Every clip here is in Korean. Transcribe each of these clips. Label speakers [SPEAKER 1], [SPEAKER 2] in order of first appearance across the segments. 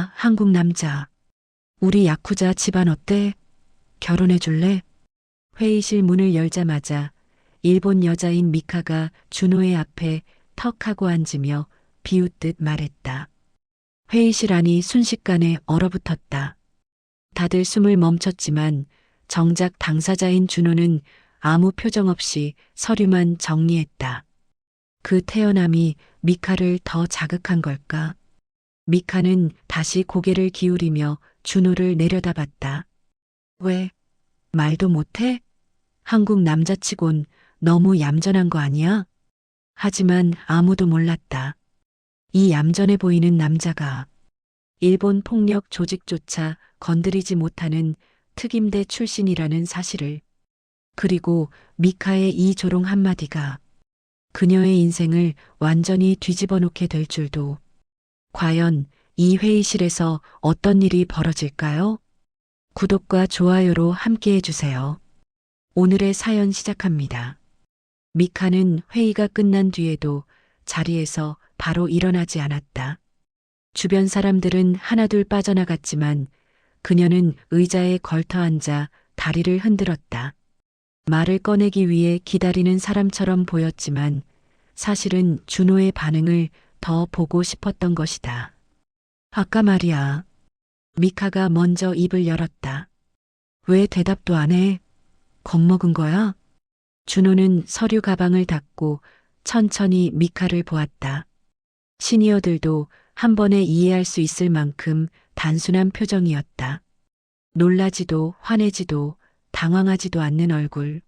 [SPEAKER 1] 나 한국 남자. 우리 야쿠자 집안 어때? 결혼해 줄래? 회의실 문을 열자마자 일본 여자인 미카가 준호의 앞에 턱 하고 앉으며 비웃듯 말했다. 회의실 안이 순식간에 얼어붙었다. 다들 숨을 멈췄지만 정작 당사자인 준호는 아무 표정 없이 서류만 정리했다. 그 태어남이 미카를 더 자극한 걸까? 미카는 다시 고개를 기울이며 준호를 내려다봤다. 왜? 말도 못해? 한국 남자치곤 너무 얌전한 거 아니야? 하지만 아무도 몰랐다. 이 얌전해 보이는 남자가 일본 폭력 조직조차 건드리지 못하는 특임대 출신이라는 사실을, 그리고 미카의 이 조롱 한마디가 그녀의 인생을 완전히 뒤집어 놓게 될 줄도. 과연 이 회의실에서 어떤 일이 벌어질까요? 구독과 좋아요로 함께 해주세요. 오늘의 사연 시작합니다. 미카는 회의가 끝난 뒤에도 자리에서 바로 일어나지 않았다. 주변 사람들은 하나둘 빠져나갔지만 그녀는 의자에 걸터 앉아 다리를 흔들었다. 말을 꺼내기 위해 기다리는 사람처럼 보였지만 사실은 준호의 반응을 더 보고 싶었던 것이다. 아까 말이야. 미카가 먼저 입을 열었다. 왜 대답도 안 해? 겁먹은 거야? 준호는 서류 가방을 닫고 천천히 미카를 보았다. 시니어들도 한 번에 이해할 수 있을 만큼 단순한 표정이었다. 놀라지도 화내지도 당황하지도 않는 얼굴.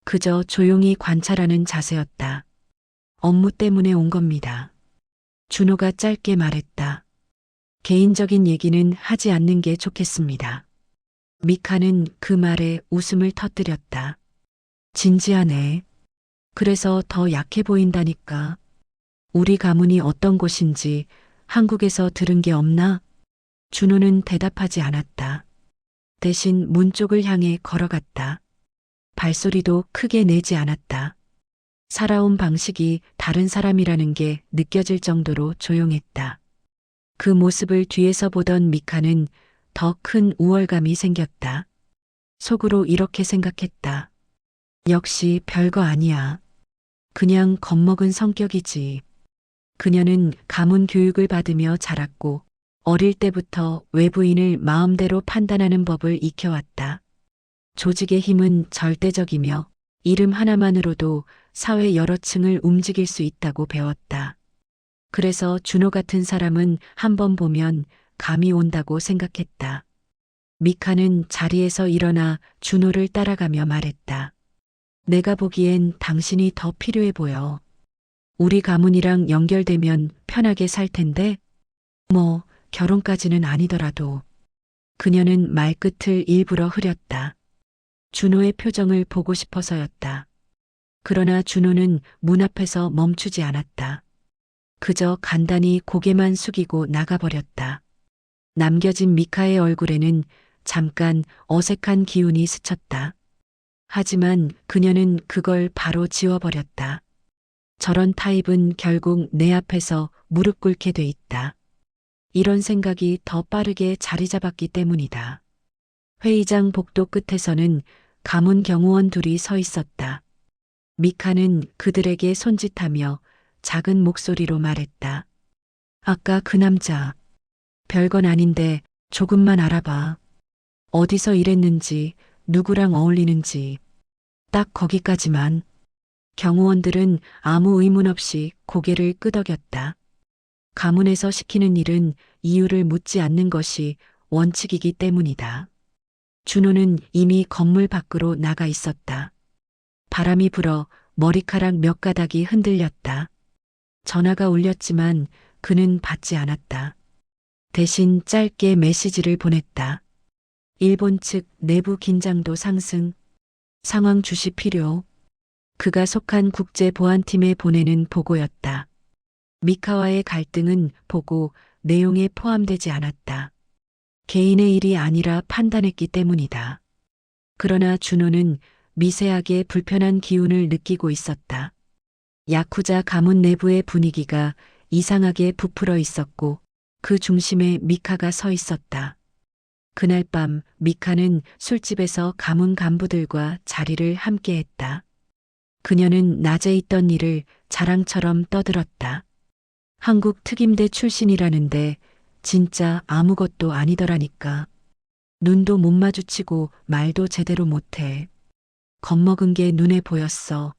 [SPEAKER 1] 그저 조용히 관찰하는 자세였다. 업무 때문에 온 겁니다. 준호가 짧게 말했다. 개인적인 얘기는 하지 않는 게 좋겠습니다. 미카는 그 말에 웃음을 터뜨렸다. 진지하네. 그래서 더 약해 보인다니까. 우리 가문이 어떤 곳인지 한국에서 들은 게 없나? 준호는 대답하지 않았다. 대신 문 쪽을 향해 걸어갔다. 발소리도 크게 내지 않았다. 살아온 방식이 다른 사람이라는 게 느껴질 정도로 조용했다. 그 모습을 뒤에서 보던 미카는 더 큰 우월감이 생겼다. 속으로 이렇게 생각했다. 역시 별거 아니야. 그냥 겁먹은 성격이지. 그녀는 가문 교육을 받으며 자랐고 어릴 때부터 외부인을 마음대로 판단하는 법을 익혀왔다. 조직의 힘은 절대적이며 이름 하나만으로도 사회 여러 층을 움직일 수 있다고 배웠다. 그래서 준호 같은 사람은 한 번 보면 감이 온다고 생각했다. 미카는 자리에서 일어나 준호를 따라가며 말했다. 내가 보기엔 당신이 더 필요해 보여. 우리 가문이랑 연결되면 편하게 살 텐데? 뭐, 결혼까지는 아니더라도. 그녀는 말끝을 일부러 흐렸다. 준호의 표정을 보고 싶어서였다. 그러나 준호는 문 앞에서 멈추지 않았다. 그저 간단히 고개만 숙이고 나가버렸다. 남겨진 미카의 얼굴에는 잠깐 어색한 기운이 스쳤다. 하지만 그녀는 그걸 바로 지워버렸다. 저런 타입은 결국 내 앞에서 무릎 꿇게 돼 있다. 이런 생각이 더 빠르게 자리 잡았기 때문이다. 회의장 복도 끝에서는 가문 경호원 둘이 서 있었다. 미카는 그들에게 손짓하며 작은 목소리로 말했다. 아까 그 남자, 별건 아닌데 조금만 알아봐. 어디서 일했는지, 누구랑 어울리는지. 딱 거기까지만. 경호원들은 아무 의문 없이 고개를 끄덕였다. 가문에서 시키는 일은 이유를 묻지 않는 것이 원칙이기 때문이다. 준호는 이미 건물 밖으로 나가 있었다. 바람이 불어 머리카락 몇 가닥이 흔들렸다. 전화가 울렸지만 그는 받지 않았다. 대신 짧게 메시지를 보냈다. 일본 측 내부 긴장도 상승. 상황 주시 필요. 그가 속한 국제보안팀에 보내는 보고였다. 미카와의 갈등은 보고 내용에 포함되지 않았다. 개인의 일이 아니라 판단했기 때문이다. 그러나 준호는 미세하게 불편한 기운을 느끼고 있었다. 야쿠자 가문 내부의 분위기가 이상하게 부풀어 있었고 그 중심에 미카가 서 있었다. 그날 밤 미카는 술집에서 가문 간부들과 자리를 함께했다. 그녀는 낮에 있던 일을 자랑처럼 떠들었다. 한국 특임대 출신이라는데 진짜 아무것도 아니더라니까. 눈도 못 마주치고 말도 제대로 못해. 겁먹은 게 눈에 보였어.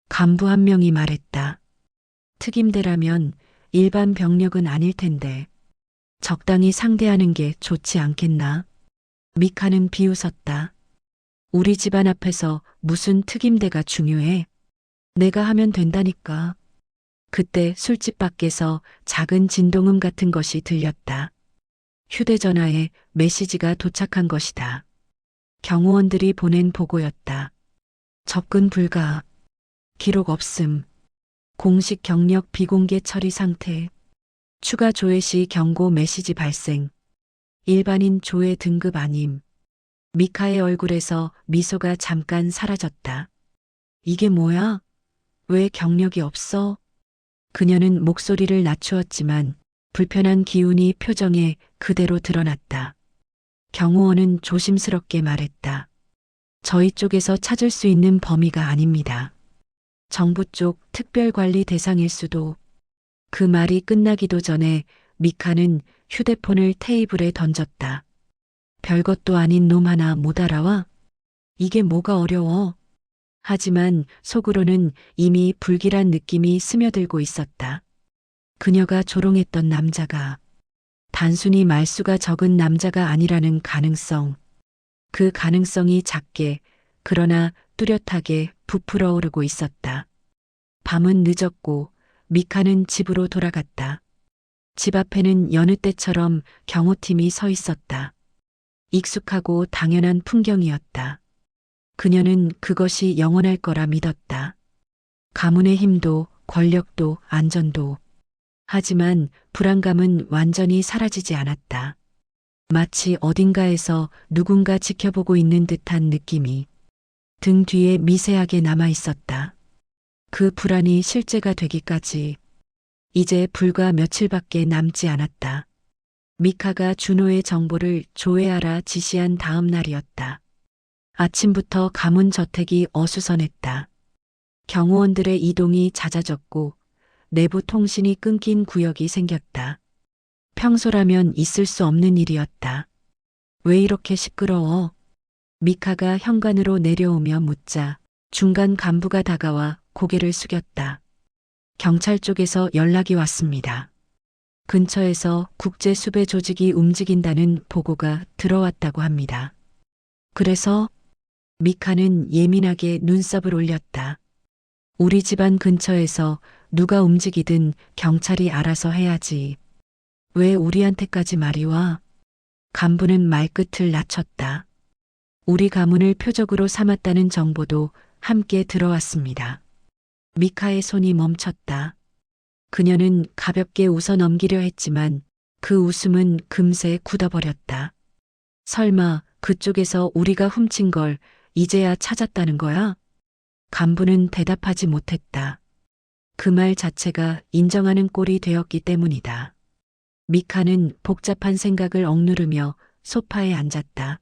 [SPEAKER 1] 간부 한 명이 말했다. 특임대라면 일반 병력은 아닐 텐데 적당히 상대하는 게 좋지 않겠나? 미카는 비웃었다. 우리 집안 앞에서 무슨 특임대가 중요해? 내가 하면 된다니까. 그때 술집 밖에서 작은 진동음 같은 것이 들렸다. 휴대전화에 메시지가 도착한 것이다. 경호원들이 보낸 보고였다. 접근 불가. 기록 없음. 공식 경력 비공개 처리 상태. 추가 조회 시 경고 메시지 발생. 일반인 조회 등급 아님. 미카의 얼굴에서 미소가 잠깐 사라졌다. 이게 뭐야? 왜 경력이 없어? 그녀는 목소리를 낮추었지만 불편한 기운이 표정에 그대로 드러났다. 경호원은 조심스럽게 말했다. 저희 쪽에서 찾을 수 있는 범위가 아닙니다. 정부 쪽 특별관리 대상일 수도. 그 말이 끝나기도 전에 미카는 휴대폰을 테이블에 던졌다. 별것도 아닌 놈 하나 못 알아와? 이게 뭐가 어려워? 하지만 속으로는 이미 불길한 느낌이 스며들고 있었다. 그녀가 조롱했던 남자가 단순히 말수가 적은 남자가 아니라는 가능성. 그 가능성이 작게 그러나 뚜렷하게 부풀어 오르고 있었다. 밤은 늦었고 미카는 집으로 돌아갔다. 집 앞에는 여느 때처럼 경호팀이 서 있었다. 익숙하고 당연한 풍경이었다. 그녀는 그것이 영원할 거라 믿었다. 가문의 힘도 권력도 안전도. 하지만 불안감은 완전히 사라지지 않았다. 마치 어딘가에서 누군가 지켜보고 있는 듯한 느낌이 등 뒤에 미세하게 남아 있었다. 그 불안이 실제가 되기까지 이제 불과 며칠밖에 남지 않았다. 미카가 준호의 정보를 조회하라 지시한 다음 날이었다. 아침부터 가문 저택이 어수선했다. 경호원들의 이동이 잦아졌고 내부 통신이 끊긴 구역이 생겼다. 평소라면 있을 수 없는 일이었다. 왜 이렇게 시끄러워? 미카가 현관으로 내려오며 묻자 중간 간부가 다가와 고개를 숙였다. 경찰 쪽에서 연락이 왔습니다. 근처에서 국제 수배 조직이 움직인다는 보고가 들어왔다고 합니다. 그래서 미카는 예민하게 눈썹을 올렸다. 우리 집안 근처에서 누가 움직이든 경찰이 알아서 해야지. 왜 우리한테까지 말이 와? 간부는 말끝을 낮췄다. 우리 가문을 표적으로 삼았다는 정보도 함께 들어왔습니다. 미카의 손이 멈췄다. 그녀는 가볍게 웃어 넘기려 했지만 그 웃음은 금세 굳어버렸다. 설마 그쪽에서 우리가 훔친 걸 이제야 찾았다는 거야? 간부는 대답하지 못했다. 그 말 자체가 인정하는 꼴이 되었기 때문이다. 미카는 복잡한 생각을 억누르며 소파에 앉았다.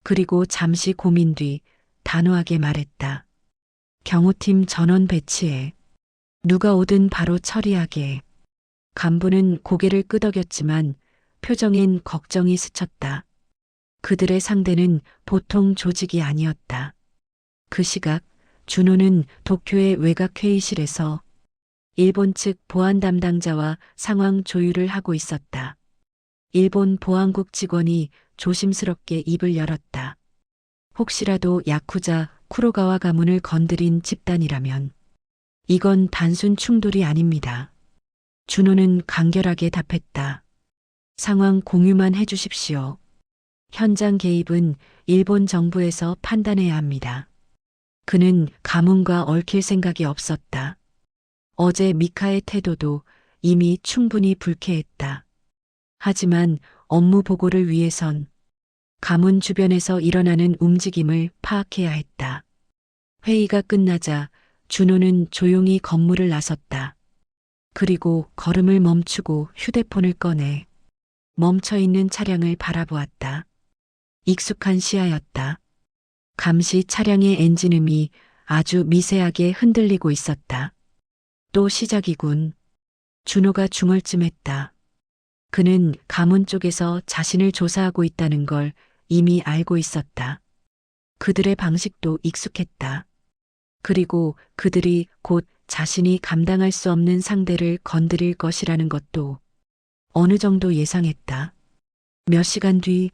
[SPEAKER 1] 그리고 잠시 고민 뒤 단호하게 말했다. 경호팀 전원 배치해. 누가 오든 바로 처리하게. 간부는 고개를 끄덕였지만 표정엔 걱정이 스쳤다. 그들의 상대는 보통 조직이 아니었다. 그 시각 준호는 도쿄의 외곽회의실에서 일본 측 보안 담당자와 상황 조율을 하고 있었다. 일본 보안국 직원이 조심스럽게 입을 열었다. 혹시라도 야쿠자 쿠로가와 가문을 건드린 집단이라면 이건 단순 충돌이 아닙니다. 준호는 간결하게 답했다. 상황 공유만 해주십시오. 현장 개입은 일본 정부에서 판단해야 합니다. 그는 가문과 얽힐 생각이 없었다. 어제 미카의 태도도 이미 충분히 불쾌했다. 하지만 업무 보고를 위해선 가문 주변에서 일어나는 움직임을 파악해야 했다. 회의가 끝나자 준호는 조용히 건물을 나섰다. 그리고 걸음을 멈추고 휴대폰을 꺼내 멈춰 있는 차량을 바라보았다. 익숙한 시야였다. 감시 차량의 엔진음이 아주 미세하게 흔들리고 있었다. 또 시작이군. 준호가 중얼쯤했다. 그는 가문 쪽에서 자신을 조사하고 있다는 걸 이미 알고 있었다. 그들의 방식도 익숙했다. 그리고 그들이 곧 자신이 감당할 수 없는 상대를 건드릴 것이라는 것도 어느 정도 예상했다. 몇 시간 뒤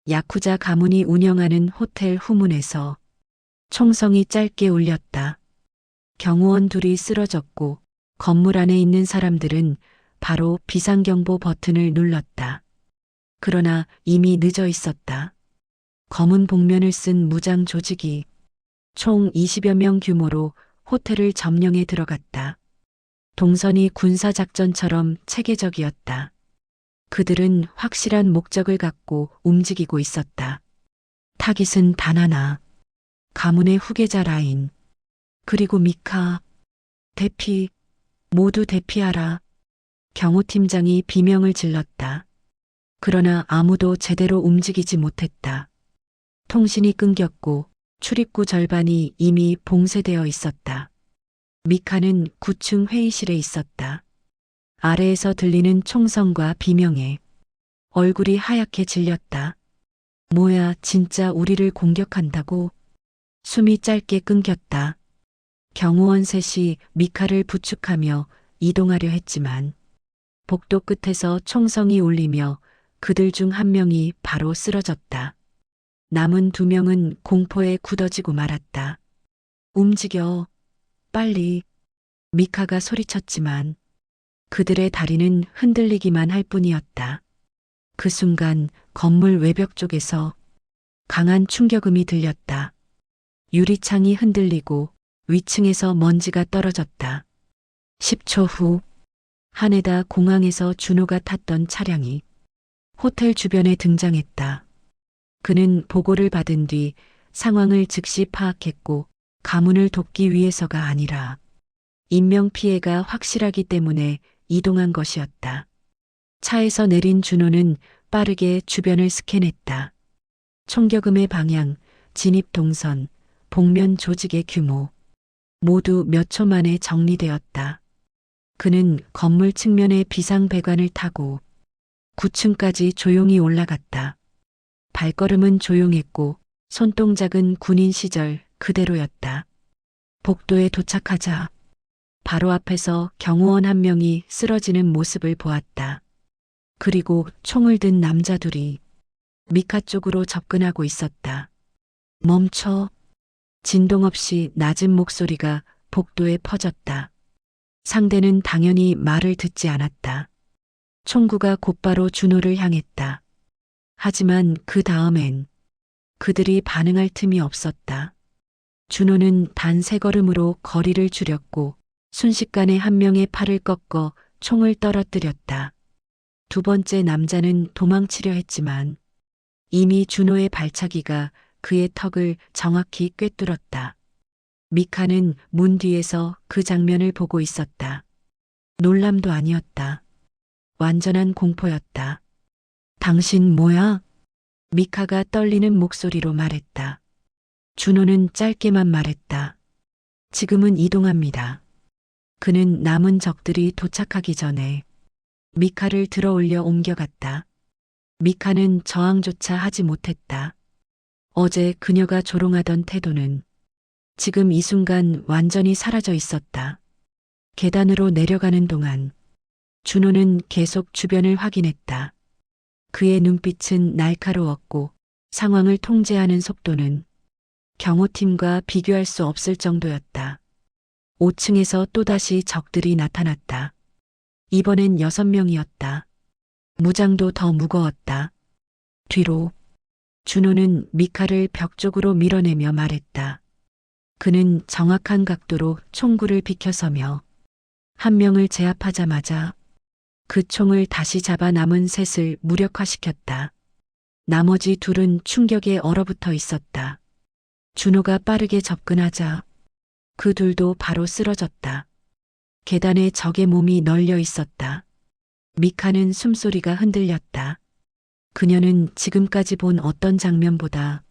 [SPEAKER 1] 야쿠자 가문이 운영하는 호텔 후문에서 총성이 짧게 울렸다. 경호원 둘이 쓰러졌고 건물 안에 있는 사람들은 바로 비상경보 버튼을 눌렀다. 그러나 이미 늦어 있었다. 검은 복면을 쓴 무장 조직이 총 20여 명 규모로 호텔을 점령해 들어갔다. 동선이 군사작전처럼 체계적이었다. 그들은 확실한 목적을 갖고 움직이고 있었다. 타깃은 단 하나. 가문의 후계자 라인. 그리고 미카. 대피. 모두 대피하라. 경호팀장이 비명을 질렀다. 그러나 아무도 제대로 움직이지 못했다. 통신이 끊겼고 출입구 절반이 이미 봉쇄되어 있었다. 미카는 9층 회의실에 있었다. 아래에서 들리는 총성과 비명에 얼굴이 하얗게 질렸다. 뭐야, 진짜 우리를 공격한다고? 숨이 짧게 끊겼다. 경호원 셋이 미카를 부축하며 이동하려 했지만 복도 끝에서 총성이 울리며 그들 중 한 명이 바로 쓰러졌다. 남은 두 명은 공포에 굳어지고 말았다. 움직여. 빨리. 미카가 소리쳤지만 그들의 다리는 흔들리기만 할 뿐이었다. 그 순간 건물 외벽 쪽에서 강한 충격음이 들렸다. 유리창이 흔들리고 위층에서 먼지가 떨어졌다. 10초 후 하네다 공항에서 준호가 탔던 차량이 호텔 주변에 등장했다. 그는 보고를 받은 뒤 상황을 즉시 파악했고 가문을 돕기 위해서가 아니라 인명피해가 확실하기 때문에 이동한 것이었다. 차에서 내린 준호는 빠르게 주변을 스캔했다. 총격음의 방향, 진입 동선, 복면 조직의 규모, 모두 몇 초 만에 정리되었다. 그는 건물 측면의 비상배관을 타고 9층까지 조용히 올라갔다. 발걸음은 조용했고 손동작은 군인 시절 그대로였다. 복도에 도착하자 바로 앞에서 경호원 한 명이 쓰러지는 모습을 보았다. 그리고 총을 든 남자 둘이 미카 쪽으로 접근하고 있었다. 멈춰. 진동 없이 낮은 목소리가 복도에 퍼졌다. 상대는 당연히 말을 듣지 않았다. 총구가 곧바로 준호를 향했다. 하지만 그 다음엔 그들이 반응할 틈이 없었다. 준호는 단 세 걸음으로 거리를 줄였고 순식간에 한 명의 팔을 꺾어 총을 떨어뜨렸다. 두 번째 남자는 도망치려 했지만 이미 준호의 발차기가 그의 턱을 정확히 꿰뚫었다. 미카는 문 뒤에서 그 장면을 보고 있었다. 놀람도 아니었다. 완전한 공포였다. 당신 뭐야? 미카가 떨리는 목소리로 말했다. 준호는 짧게만 말했다. 지금은 이동합니다. 그는 남은 적들이 도착하기 전에 미카를 들어 올려 옮겨갔다. 미카는 저항조차 하지 못했다. 어제 그녀가 조롱하던 태도는 지금 이 순간 완전히 사라져 있었다. 계단으로 내려가는 동안 준호는 계속 주변을 확인했다. 그의 눈빛은 날카로웠고 상황을 통제하는 속도는 경호팀과 비교할 수 없을 정도였다. 5층에서 또다시 적들이 나타났다. 이번엔 6명이었다. 무장도 더 무거웠다. 뒤로. 준호는 미카를 벽 쪽으로 밀어내며 말했다. 그는 정확한 각도로 총구를 비켜서며 한 명을 제압하자마자 그 총을 다시 잡아 남은 셋을 무력화시켰다. 나머지 둘은 충격에 얼어붙어 있었다. 준호가 빠르게 접근하자 그 둘도 바로 쓰러졌다. 계단에 적의 몸이 널려 있었다. 미카는 숨소리가 흔들렸다. 그녀는 지금까지 본 어떤 장면보다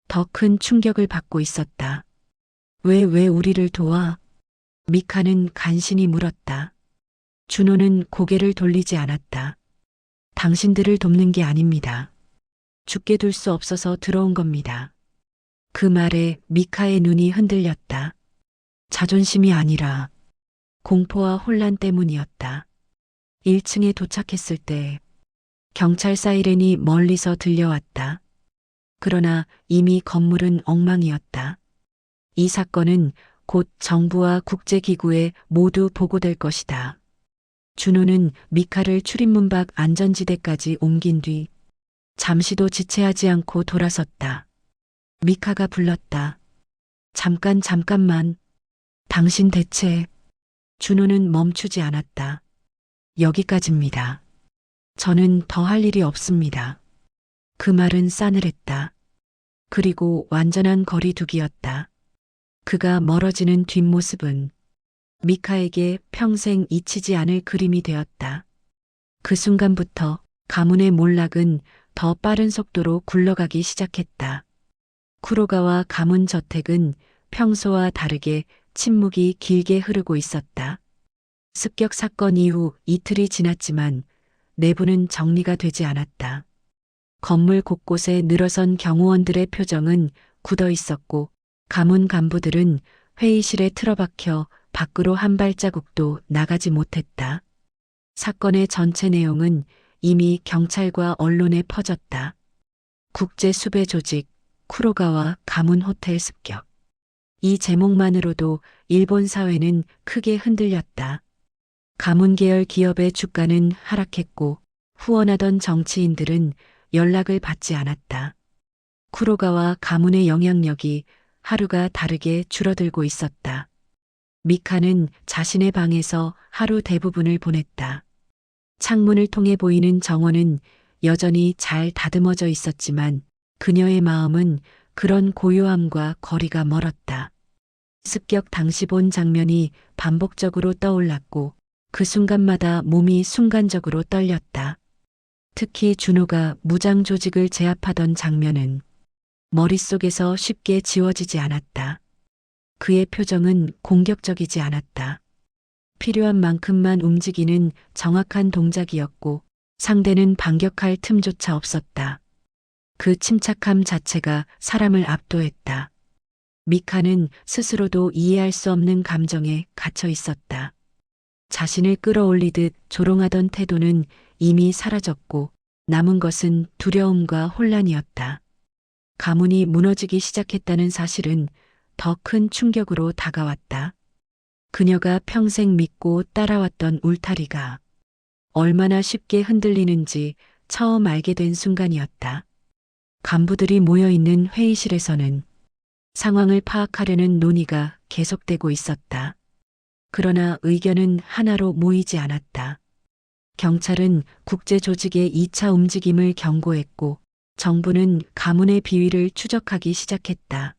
[SPEAKER 1] 더 큰 충격을 받고 있었다. 왜 우리를 도와? 미카는 간신히 물었다. 준호는 고개를 돌리지 않았다. 당신들을 돕는 게 아닙니다. 죽게 둘 수 없어서 들어온 겁니다. 그 말에 미카의 눈이 흔들렸다. 자존심이 아니라 공포와 혼란 때문이었다. 1층에 도착했을 때 경찰 사이렌이 멀리서 들려왔다. 그러나 이미 건물은 엉망이었다. 이 사건은 곧 정부와 국제기구에 모두 보고될 것이다. 준호는 미카를 출입문 밖 안전지대까지 옮긴 뒤 잠시도 지체하지 않고 돌아섰다. 미카가 불렀다. 잠깐만. 당신 대체. 준호는 멈추지 않았다. 여기까지입니다. 저는 더 할 일이 없습니다. 그 말은 싸늘했다. 그리고 완전한 거리두기였다. 그가 멀어지는 뒷모습은 미카에게 평생 잊히지 않을 그림이 되었다. 그 순간부터 가문의 몰락은 더 빠른 속도로 굴러가기 시작했다. 쿠로가와 가문 저택은 평소와 다르게 침묵이 길게 흐르고 있었다. 습격 사건 이후 이틀이 지났지만 내부는 정리가 되지 않았다. 건물 곳곳에 늘어선 경호원들의 표정은 굳어 있었고 가문 간부들은 회의실에 틀어박혀 밖으로 한 발자국도 나가지 못했다. 사건의 전체 내용은 이미 경찰과 언론에 퍼졌다. 국제 수배 조직, 쿠로가와 가문 호텔 습격. 이 제목만으로도 일본 사회는 크게 흔들렸다. 가문 계열 기업의 주가는 하락했고 후원하던 정치인들은 연락을 받지 않았다. 쿠로가와 가문의 영향력이 하루가 다르게 줄어들고 있었다. 미카는 자신의 방에서 하루 대부분을 보냈다. 창문을 통해 보이는 정원은 여전히 잘 다듬어져 있었지만 그녀의 마음은 그런 고요함과 거리가 멀었다. 습격 당시 본 장면이 반복적으로 떠올랐고 그 순간마다 몸이 순간적으로 떨렸다. 특히 준호가 무장 조직을 제압하던 장면은 머릿속에서 쉽게 지워지지 않았다. 그의 표정은 공격적이지 않았다. 필요한 만큼만 움직이는 정확한 동작이었고 상대는 반격할 틈조차 없었다. 그 침착함 자체가 사람을 압도했다. 미카는 스스로도 이해할 수 없는 감정에 갇혀 있었다. 자신을 끌어올리듯 조롱하던 태도는 이미 사라졌고 남은 것은 두려움과 혼란이었다. 가문이 무너지기 시작했다는 사실은 더 큰 충격으로 다가왔다. 그녀가 평생 믿고 따라왔던 울타리가 얼마나 쉽게 흔들리는지 처음 알게 된 순간이었다. 간부들이 모여있는 회의실에서는 상황을 파악하려는 논의가 계속되고 있었다. 그러나 의견은 하나로 모이지 않았다. 경찰은 국제 조직의 2차 움직임을 경고했고 정부는 가문의 비위를 추적하기 시작했다.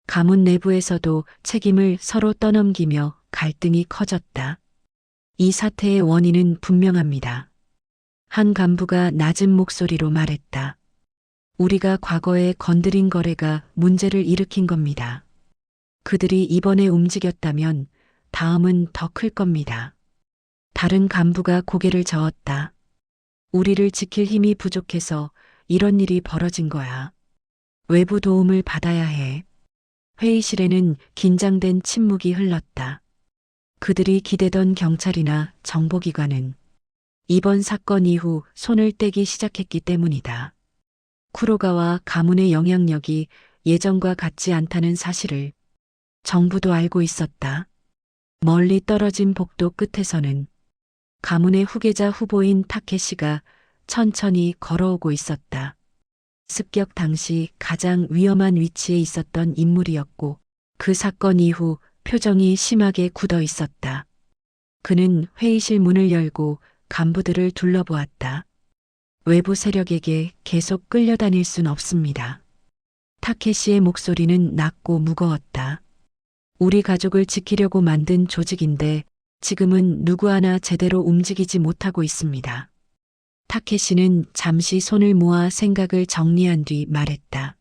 [SPEAKER 1] 가문 내부에서도 책임을 서로 떠넘기며 갈등이 커졌다. 이 사태의 원인은 분명합니다. 한 간부가 낮은 목소리로 말했다. 우리가 과거에 건드린 거래가 문제를 일으킨 겁니다. 그들이 이번에 움직였다면 다음은 더 클 겁니다. 다른 간부가 고개를 저었다. 우리를 지킬 힘이 부족해서 이런 일이 벌어진 거야. 외부 도움을 받아야 해. 회의실에는 긴장된 침묵이 흘렀다. 그들이 기대던 경찰이나 정보기관은 이번 사건 이후 손을 떼기 시작했기 때문이다. 쿠로가와 가문의 영향력이 예전과 같지 않다는 사실을 정부도 알고 있었다. 멀리 떨어진 복도 끝에서는 가문의 후계자 후보인 타케시가 천천히 걸어오고 있었다. 습격 당시 가장 위험한 위치에 있었던 인물이었고 그 사건 이후 표정이 심하게 굳어 있었다. 그는 회의실 문을 열고 간부들을 둘러보았다. 외부 세력에게 계속 끌려다닐 순 없습니다. 타케시의 목소리는 낮고 무거웠다. 우리 가족을 지키려고 만든 조직인데 지금은 누구 하나 제대로 움직이지 못하고 있습니다. 타케시는 잠시 손을 모아 생각을 정리한 뒤 말했다.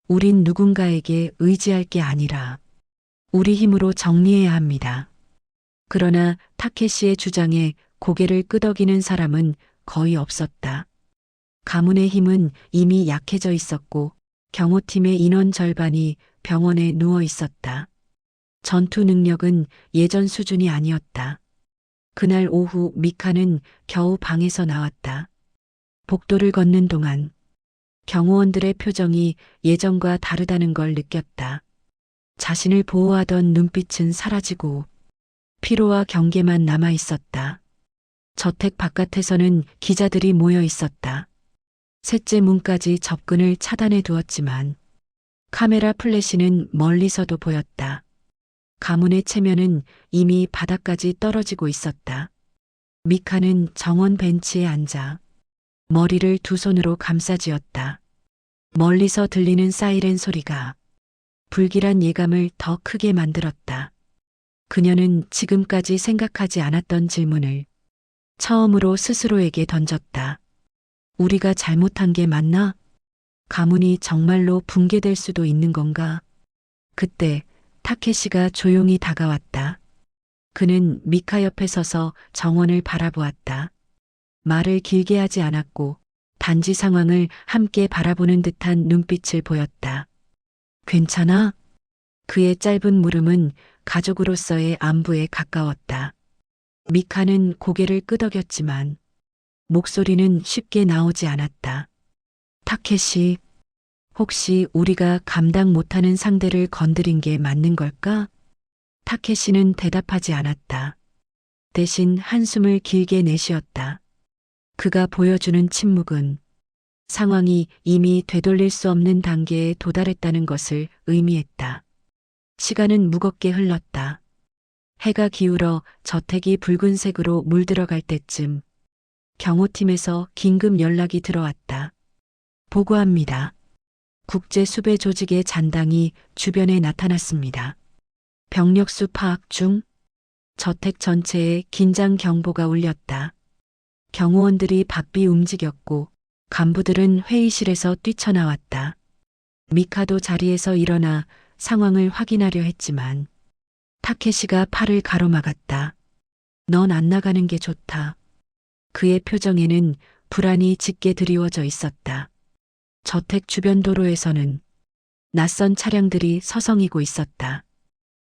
[SPEAKER 1] 우린 누군가에게 의지할 게 아니라 우리 힘으로 정리해야 합니다. 그러나 타케시의 주장에 고개를 끄덕이는 사람은 거의 없었다. 가문의 힘은 이미 약해져 있었고 경호팀의 인원 절반이 병원에 누워 있었다. 전투 능력은 예전 수준이 아니었다. 그날 오후 미카는 겨우 방에서 나왔다. 복도를 걷는 동안 경호원들의 표정이 예전과 다르다는 걸 느꼈다. 자신을 보호하던 눈빛은 사라지고 피로와 경계만 남아 있었다. 저택 바깥에서는 기자들이 모여 있었다. 셋째 문까지 접근을 차단해 두었지만 카메라 플래시는 멀리서도 보였다. 가문의 체면은 이미 바닥까지 떨어지고 있었다. 미카는 정원 벤치에 앉아 머리를 두 손으로 감싸쥐었다. 멀리서 들리는 사이렌 소리가 불길한 예감을 더 크게 만들었다. 그녀는 지금까지 생각하지 않았던 질문을 처음으로 스스로에게 던졌다. 우리가 잘못한 게 맞나? 가문이 정말로 붕괴될 수도 있는 건가? 그때 타케시가 조용히 다가왔다. 그는 미카 옆에 서서 정원을 바라보았다. 말을 길게 하지 않았고 단지 상황을 함께 바라보는 듯한 눈빛을 보였다. 괜찮아? 그의 짧은 물음은 가족으로서의 안부에 가까웠다. 미카는 고개를 끄덕였지만 목소리는 쉽게 나오지 않았다. 타케시, 혹시 우리가 감당 못하는 상대를 건드린 게 맞는 걸까? 타케시는 대답하지 않았다. 대신 한숨을 길게 내쉬었다. 그가 보여주는 침묵은 상황이 이미 되돌릴 수 없는 단계에 도달했다는 것을 의미했다. 시간은 무겁게 흘렀다. 해가 기울어 저택이 붉은색으로 물들어갈 때쯤 경호팀에서 긴급 연락이 들어왔다. 보고합니다. 국제 수배 조직의 잔당이 주변에 나타났습니다. 병력수 파악 중. 저택 전체에 긴장 경보가 울렸다. 경호원들이 바삐 움직였고 간부들은 회의실에서 뛰쳐나왔다. 미카도 자리에서 일어나 상황을 확인하려 했지만 타케시가 팔을 가로막았다. 넌 안 나가는 게 좋다. 그의 표정에는 불안이 짙게 드리워져 있었다. 저택 주변 도로에서는 낯선 차량들이 서성이고 있었다.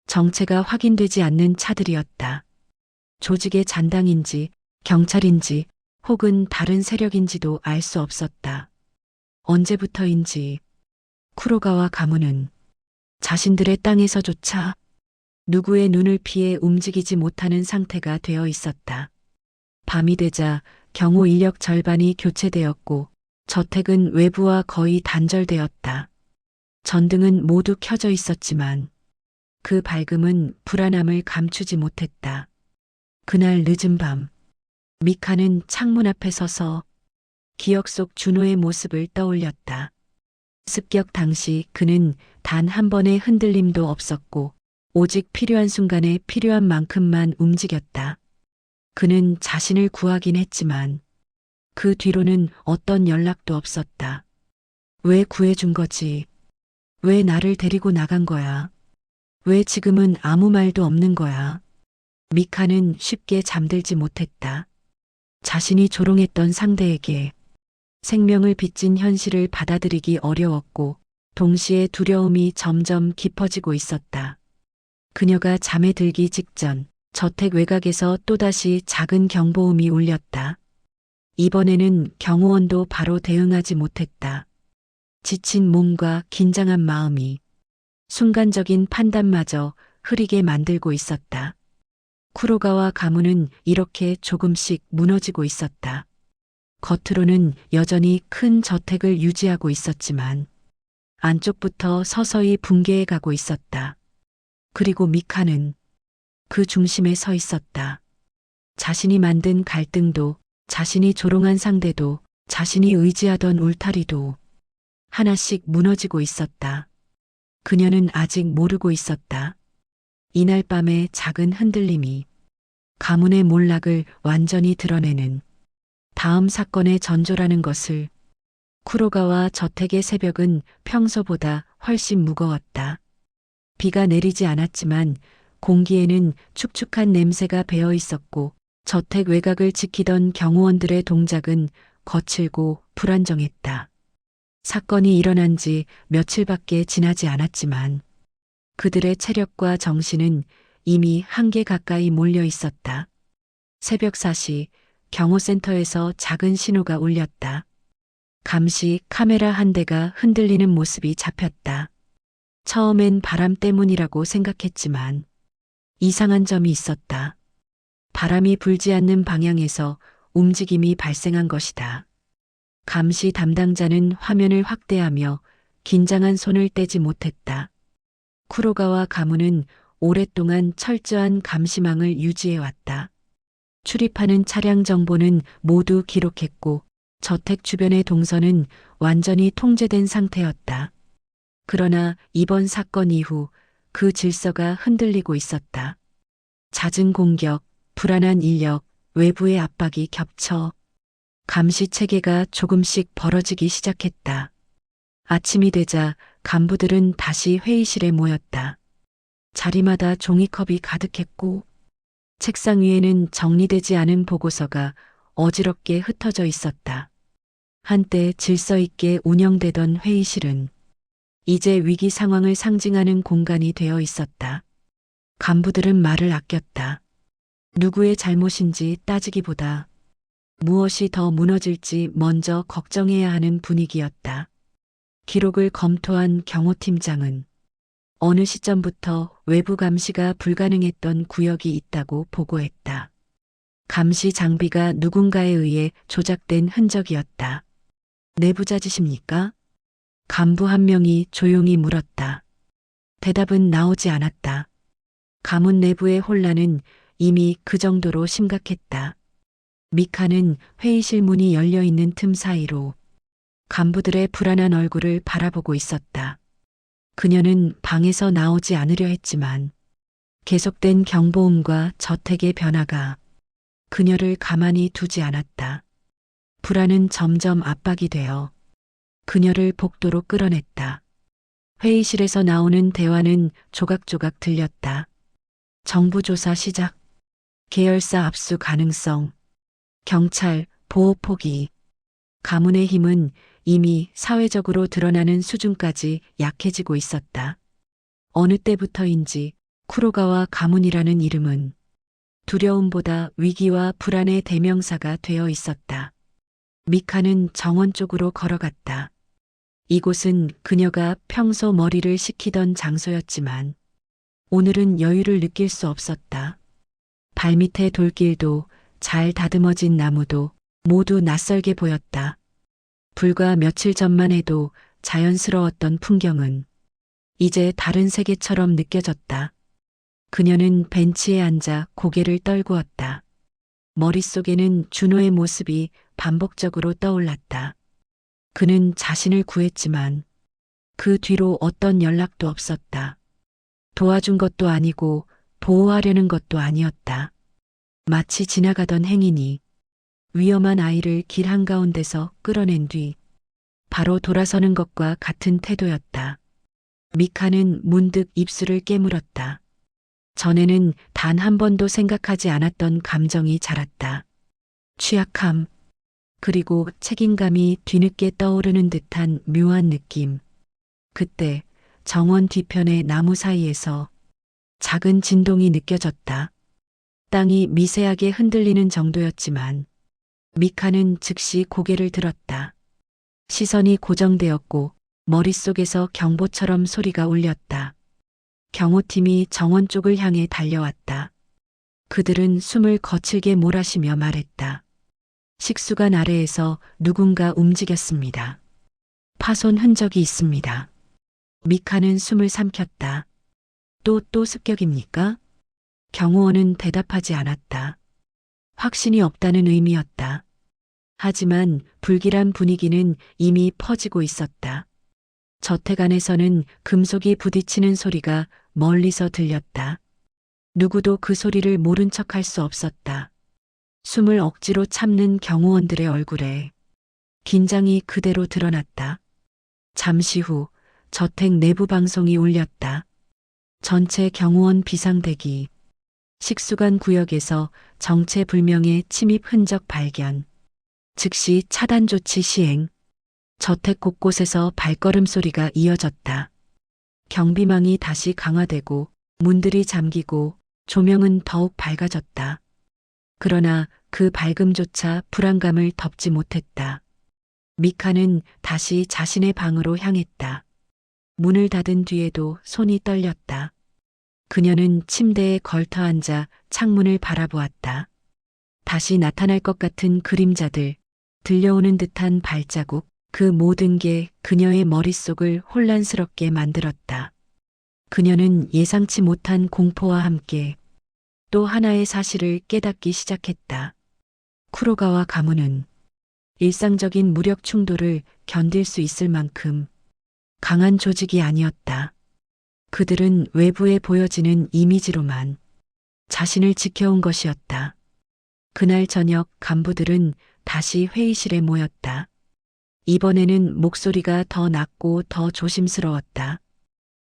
[SPEAKER 1] 정체가 확인되지 않는 차들이었다. 조직의 잔당인지 경찰인지 혹은 다른 세력인지도 알 수 없었다. 언제부터인지 쿠로가와 가문은 자신들의 땅에서조차 누구의 눈을 피해 움직이지 못하는 상태가 되어 있었다. 밤이 되자 경호 인력 절반이 교체되었고 저택은 외부와 거의 단절되었다. 전등은 모두 켜져 있었지만 그 밝음은 불안함을 감추지 못했다. 그날 늦은 밤 미카는 창문 앞에 서서 기억 속 준호의 모습을 떠올렸다. 습격 당시 그는 단 한 번의 흔들림도 없었고 오직 필요한 순간에 필요한 만큼만 움직였다. 그는 자신을 구하긴 했지만 그 뒤로는 어떤 연락도 없었다. 왜 구해준 거지? 왜 나를 데리고 나간 거야? 왜 지금은 아무 말도 없는 거야? 미카는 쉽게 잠들지 못했다. 자신이 조롱했던 상대에게 생명을 빚진 현실을 받아들이기 어려웠고 동시에 두려움이 점점 깊어지고 있었다. 그녀가 잠에 들기 직전 저택 외곽에서 또다시 작은 경보음이 울렸다. 이번에는 경호원도 바로 대응하지 못했다. 지친 몸과 긴장한 마음이 순간적인 판단마저 흐리게 만들고 있었다. 쿠로가와 가문은 이렇게 조금씩 무너지고 있었다. 겉으로는 여전히 큰 저택을 유지하고 있었지만 안쪽부터 서서히 붕괴해 가고 있었다. 그리고 미카는 그 중심에 서 있었다. 자신이 만든 갈등도, 자신이 조롱한 상대도, 자신이 의지하던 울타리도 하나씩 무너지고 있었다. 그녀는 아직 모르고 있었다. 이날 밤의 작은 흔들림이 가문의 몰락을 완전히 드러내는 다음 사건의 전조라는 것을. 쿠로가와 저택의 새벽은 평소보다 훨씬 무거웠다. 비가 내리지 않았지만 공기에는 축축한 냄새가 배어 있었고 저택 외곽을 지키던 경호원들의 동작은 거칠고 불안정했다. 사건이 일어난 지 며칠밖에 지나지 않았지만 그들의 체력과 정신은 이미 한계 가까이 몰려 있었다. 새벽 4시 경호센터에서 작은 신호가 울렸다. 감시 카메라 한 대가 흔들리는 모습이 잡혔다. 처음엔 바람 때문이라고 생각했지만 이상한 점이 있었다. 바람이 불지 않는 방향에서 움직임이 발생한 것이다. 감시 담당자는 화면을 확대하며 긴장한 손을 떼지 못했다. 쿠로가와 가문은 오랫동안 철저한 감시망을 유지해왔다. 출입하는 차량 정보는 모두 기록했고 저택 주변의 동선은 완전히 통제된 상태였다. 그러나 이번 사건 이후 그 질서가 흔들리고 있었다. 잦은 공격, 불안한 인력, 외부의 압박이 겹쳐 감시 체계가 조금씩 벌어지기 시작했다. 아침이 되자 간부들은 다시 회의실에 모였다. 자리마다 종이컵이 가득했고 책상 위에는 정리되지 않은 보고서가 어지럽게 흩어져 있었다. 한때 질서 있게 운영되던 회의실은 이제 위기 상황을 상징하는 공간이 되어 있었다. 간부들은 말을 아꼈다. 누구의 잘못인지 따지기보다 무엇이 더 무너질지 먼저 걱정해야 하는 분위기였다. 기록을 검토한 경호팀장은 어느 시점부터 외부 감시가 불가능했던 구역이 있다고 보고했다. 감시 장비가 누군가에 의해 조작된 흔적이었다. 내부자짓입니까? 간부 한 명이 조용히 물었다. 대답은 나오지 않았다. 가문 내부의 혼란은 이미 그 정도로 심각했다. 미카는 회의실 문이 열려 있는 틈 사이로 간부들의 불안한 얼굴을 바라보고 있었다. 그녀는 방에서 나오지 않으려 했지만 계속된 경보음과 저택의 변화가 그녀를 가만히 두지 않았다. 불안은 점점 압박이 되어 그녀를 복도로 끌어냈다. 회의실에서 나오는 대화는 조각조각 들렸다. 정부 조사 시작, 계열사 압수 가능성, 경찰 보호 포기. 가문의 힘은 이미 사회적으로 드러나는 수준까지 약해지고 있었다. 어느 때부터인지 쿠로가와 가문이라는 이름은 두려움보다 위기와 불안의 대명사가 되어 있었다. 미카는 정원 쪽으로 걸어갔다. 이곳은 그녀가 평소 머리를 식히던 장소였지만 오늘은 여유를 느낄 수 없었다. 발밑의 돌길도 잘 다듬어진 나무도 모두 낯설게 보였다. 불과 며칠 전만 해도 자연스러웠던 풍경은 이제 다른 세계처럼 느껴졌다. 그녀는 벤치에 앉아 고개를 떨구었다. 머릿속에는 준호의 모습이 반복적으로 떠올랐다. 그는 자신을 구했지만 그 뒤로 어떤 연락도 없었다. 도와준 것도 아니고 보호하려는 것도 아니었다. 마치 지나가던 행인이 위험한 아이를 길 한가운데서 끌어낸 뒤 바로 돌아서는 것과 같은 태도였다. 미카는 문득 입술을 깨물었다. 전에는 단 한 번도 생각하지 않았던 감정이 자랐다. 취약함, 그리고 책임감이 뒤늦게 떠오르는 듯한 묘한 느낌. 그때 정원 뒤편의 나무 사이에서 작은 진동이 느껴졌다. 땅이 미세하게 흔들리는 정도였지만 미카는 즉시 고개를 들었다. 시선이 고정되었고 머릿속에서 경보처럼 소리가 울렸다. 경호팀이 정원 쪽을 향해 달려왔다. 그들은 숨을 거칠게 몰아쉬며 말했다. 식수관 아래에서 누군가 움직였습니다. 파손 흔적이 있습니다. 미카는 숨을 삼켰다. 또 습격입니까? 경호원은 대답하지 않았다. 확신이 없다는 의미였다. 하지만 불길한 분위기는 이미 퍼지고 있었다. 저택 안에서는 금속이 부딪히는 소리가 멀리서 들렸다. 누구도 그 소리를 모른 척할 수 없었다. 숨을 억지로 참는 경호원들의 얼굴에 긴장이 그대로 드러났다. 잠시 후 저택 내부 방송이 울렸다. 전체 경호원 비상대기. 식수관 구역에서 정체불명의 침입 흔적 발견. 즉시 차단 조치 시행. 저택 곳곳에서 발걸음 소리가 이어졌다. 경비망이 다시 강화되고 문들이 잠기고 조명은 더욱 밝아졌다. 그러나 그 밝음조차 불안감을 덮지 못했다. 미카는 다시 자신의 방으로 향했다. 문을 닫은 뒤에도 손이 떨렸다. 그녀는 침대에 걸터 앉아 창문을 바라보았다. 다시 나타날 것 같은 그림자들, 들려오는 듯한 발자국, 그 모든 게 그녀의 머릿속을 혼란스럽게 만들었다. 그녀는 예상치 못한 공포와 함께 또 하나의 사실을 깨닫기 시작했다. 쿠로가와 가문은 일상적인 무력 충돌을 견딜 수 있을 만큼 강한 조직이 아니었다. 그들은 외부에 보여지는 이미지로만 자신을 지켜온 것이었다. 그날 저녁 간부들은 다시 회의실에 모였다. 이번에는 목소리가 더 낮고 더 조심스러웠다.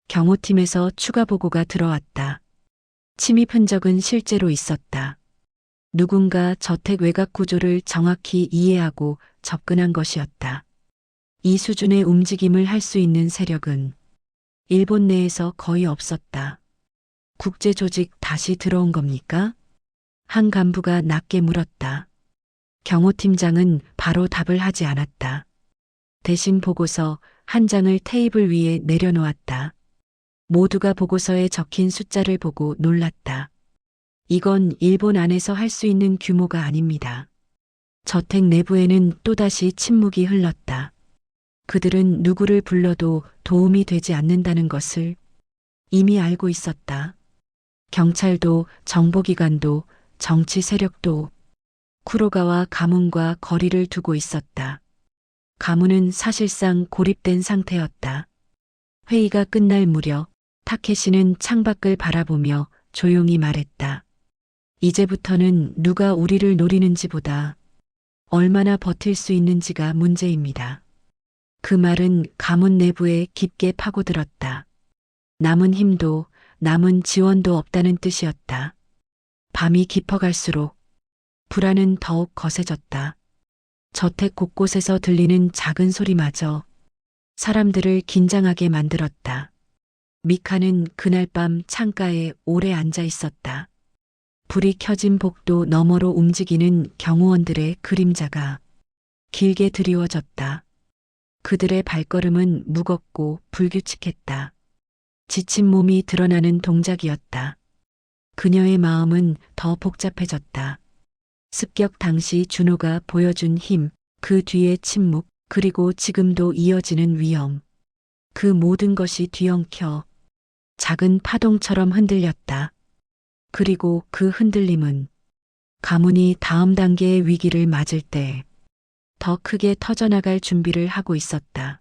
[SPEAKER 1] 경호팀에서 추가 보고가 들어왔다. 침입 흔적은 실제로 있었다. 누군가 저택 외곽 구조를 정확히 이해하고 접근한 것이었다. 이 수준의 움직임을 할 수 있는 세력은 일본 내에서 거의 없었다. 국제 조직 다시 들어온 겁니까? 한 간부가 낮게 물었다. 경호팀장은 바로 답을 하지 않았다. 대신 보고서 한 장을 테이블 위에 내려놓았다. 모두가 보고서에 적힌 숫자를 보고 놀랐다. 이건 일본 안에서 할 수 있는 규모가 아닙니다. 저택 내부에는 또다시 침묵이 흘렀다. 그들은 누구를 불러도 도움이 되지 않는다는 것을 이미 알고 있었다. 경찰도 정보기관도 정치 세력도 쿠로가와 가문과 거리를 두고 있었다. 가문은 사실상 고립된 상태였다. 회의가 끝날 무렵 타케시는 창밖을 바라보며 조용히 말했다. 이제부터는 누가 우리를 노리는지보다 얼마나 버틸 수 있는지가 문제입니다. 그 말은 가문 내부에 깊게 파고들었다. 남은 힘도 남은 지원도 없다는 뜻이었다. 밤이 깊어갈수록 불안은 더욱 거세졌다. 저택 곳곳에서 들리는 작은 소리마저 사람들을 긴장하게 만들었다. 미카는 그날 밤 창가에 오래 앉아 있었다. 불이 켜진 복도 너머로 움직이는 경호원들의 그림자가 길게 드리워졌다. 그들의 발걸음은 무겁고 불규칙했다. 지친 몸이 드러나는 동작이었다. 그녀의 마음은 더 복잡해졌다. 습격 당시 준호가 보여준 힘, 그 뒤의 침묵, 그리고 지금도 이어지는 위험. 그 모든 것이 뒤엉켜 작은 파동처럼 흔들렸다. 그리고 그 흔들림은 가문이 다음 단계의 위기를 맞을 때 더 크게 터져나갈 준비를 하고 있었다.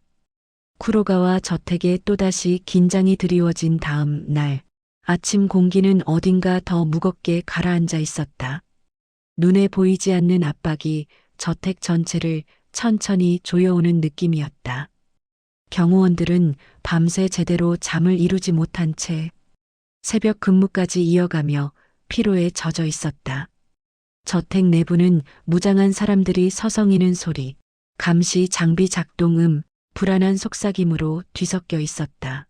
[SPEAKER 1] 쿠로가와 저택에 또다시 긴장이 드리워진 다음 날, 아침 공기는 어딘가 더 무겁게 가라앉아 있었다. 눈에 보이지 않는 압박이 저택 전체를 천천히 조여오는 느낌이었다. 경호원들은 밤새 제대로 잠을 이루지 못한 채 새벽 근무까지 이어가며 피로에 젖어 있었다. 저택 내부는 무장한 사람들이 서성이는 소리, 감시 장비 작동음, 불안한 속삭임으로 뒤섞여 있었다.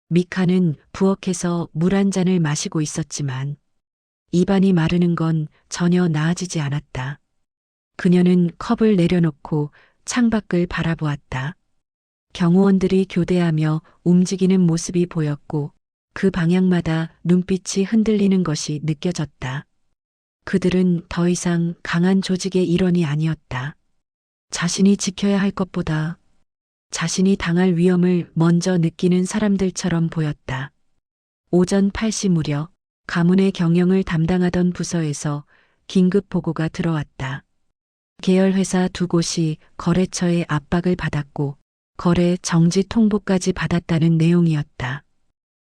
[SPEAKER 1] 미카는 부엌에서 물 한 잔을 마시고 있었지만 입안이 마르는 건 전혀 나아지지 않았다. 그녀는 컵을 내려놓고 창밖을 바라보았다. 경호원들이 교대하며 움직이는 모습이 보였고 그 방향마다 눈빛이 흔들리는 것이 느껴졌다. 그들은 더 이상 강한 조직의 일원이 아니었다. 자신이 지켜야 할 것보다 자신이 당할 위험을 먼저 느끼는 사람들처럼 보였다. 오전 8시 무렵 가문의 경영을 담당하던 부서에서 긴급 보고가 들어왔다. 계열회사 두 곳이 거래처의 압박을 받았고 거래 정지 통보까지 받았다는 내용이었다.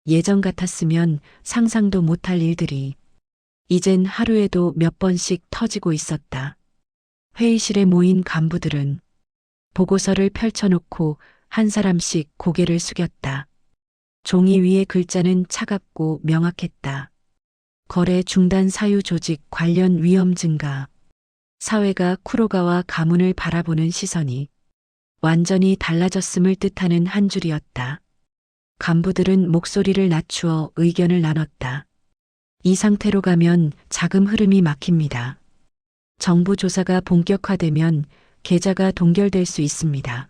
[SPEAKER 1] 예전 같았으면 상상도 못할 일들이 이젠 하루에도 몇 번씩 터지고 있었다. 회의실에 모인 간부들은 보고서를 펼쳐놓고 한 사람씩 고개를 숙였다. 종이 위의 글자는 차갑고 명확했다. 거래 중단 사유 조직 관련 위험 증가. 사회가 쿠로가와 가문을 바라보는 시선이 완전히 달라졌음을 뜻하는 한 줄이었다. 간부들은 목소리를 낮추어 의견을 나눴다. 이 상태로 가면 자금 흐름이 막힙니다. 정부 조사가 본격화되면 계좌가 동결될 수 있습니다.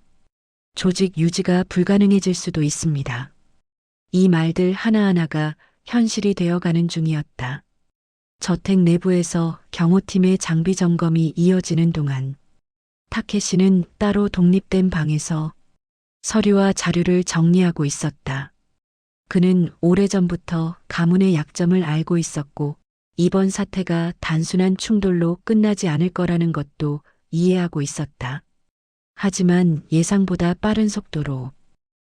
[SPEAKER 1] 조직 유지가 불가능해질 수도 있습니다. 이 말들 하나하나가 현실이 되어가는 중이었다. 저택 내부에서 경호팀의 장비 점검이 이어지는 동안 타케시는 따로 독립된 방에서 서류와 자료를 정리하고 있었다. 그는 오래전부터 가문의 약점을 알고 있었고 이번 사태가 단순한 충돌로 끝나지 않을 거라는 것도 이해하고 있었다. 하지만 예상보다 빠른 속도로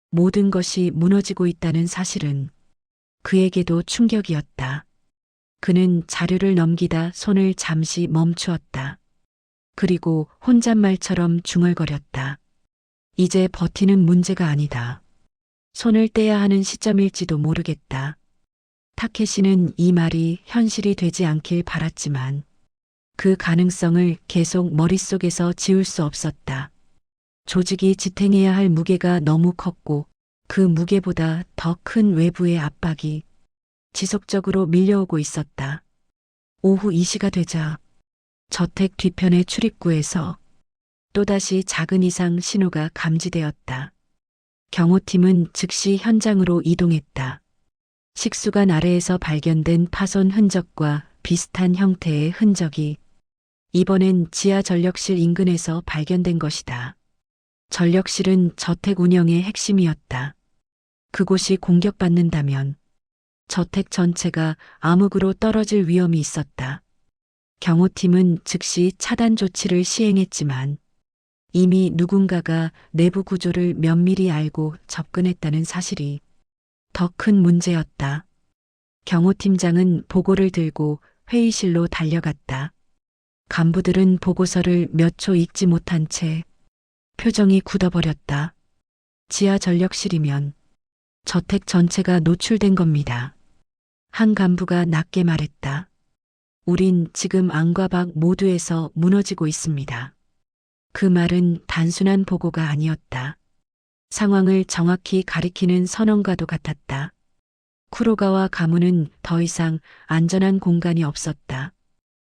[SPEAKER 1] 모든 것이 무너지고 있다는 사실은 그에게도 충격이었다. 그는 자료를 넘기다 손을 잠시 멈추었다. 그리고 혼잣말처럼 중얼거렸다. 이제 버티는 문제가 아니다. 손을 떼야 하는 시점일지도 모르겠다. 타케시는 이 말이 현실이 되지 않길 바랐지만 그 가능성을 계속 머릿속에서 지울 수 없었다. 조직이 지탱해야 할 무게가 너무 컸고 그 무게보다 더 큰 외부의 압박이 지속적으로 밀려오고 있었다. 오후 2시가 되자 저택 뒤편의 출입구에서 또다시 작은 이상 신호가 감지되었다. 경호팀은 즉시 현장으로 이동했다. 식수관 아래에서 발견된 파손 흔적과 비슷한 형태의 흔적이 이번엔 지하 전력실 인근에서 발견된 것이다. 전력실은 저택 운영의 핵심이었다. 그곳이 공격받는다면 저택 전체가 암흑으로 떨어질 위험이 있었다. 경호팀은 즉시 차단 조치를 시행했지만 이미 누군가가 내부 구조를 면밀히 알고 접근했다는 사실이 더 큰 문제였다. 경호팀장은 보고를 들고 회의실로 달려갔다. 간부들은 보고서를 몇 초 읽지 못한 채 표정이 굳어버렸다. 지하 전력실이면 저택 전체가 노출된 겁니다. 한 간부가 낮게 말했다. 우린 지금 안과 밖 모두에서 무너지고 있습니다. 그 말은 단순한 보고가 아니었다. 상황을 정확히 가리키는 선언과도 같았다. 쿠로가와 가문은 더 이상 안전한 공간이 없었다.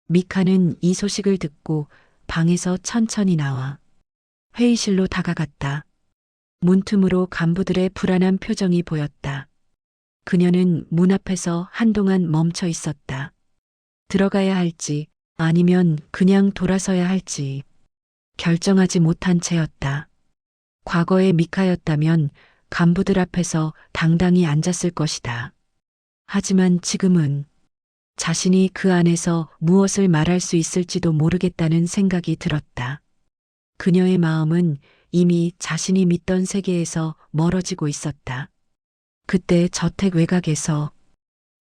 [SPEAKER 1] 미카는 이 소식을 듣고 방에서 천천히 나와 회의실로 다가갔다. 문틈으로 간부들의 불안한 표정이 보였다. 그녀는 문 앞에서 한동안 멈춰 있었다. 들어가야 할지 아니면 그냥 돌아서야 할지 결정하지 못한 채였다. 과거의 미카였다면 간부들 앞에서 당당히 앉았을 것이다. 하지만 지금은 자신이 그 안에서 무엇을 말할 수 있을지도 모르겠다는 생각이 들었다. 그녀의 마음은 이미 자신이 믿던 세계에서 멀어지고 있었다. 그때 저택 외곽에서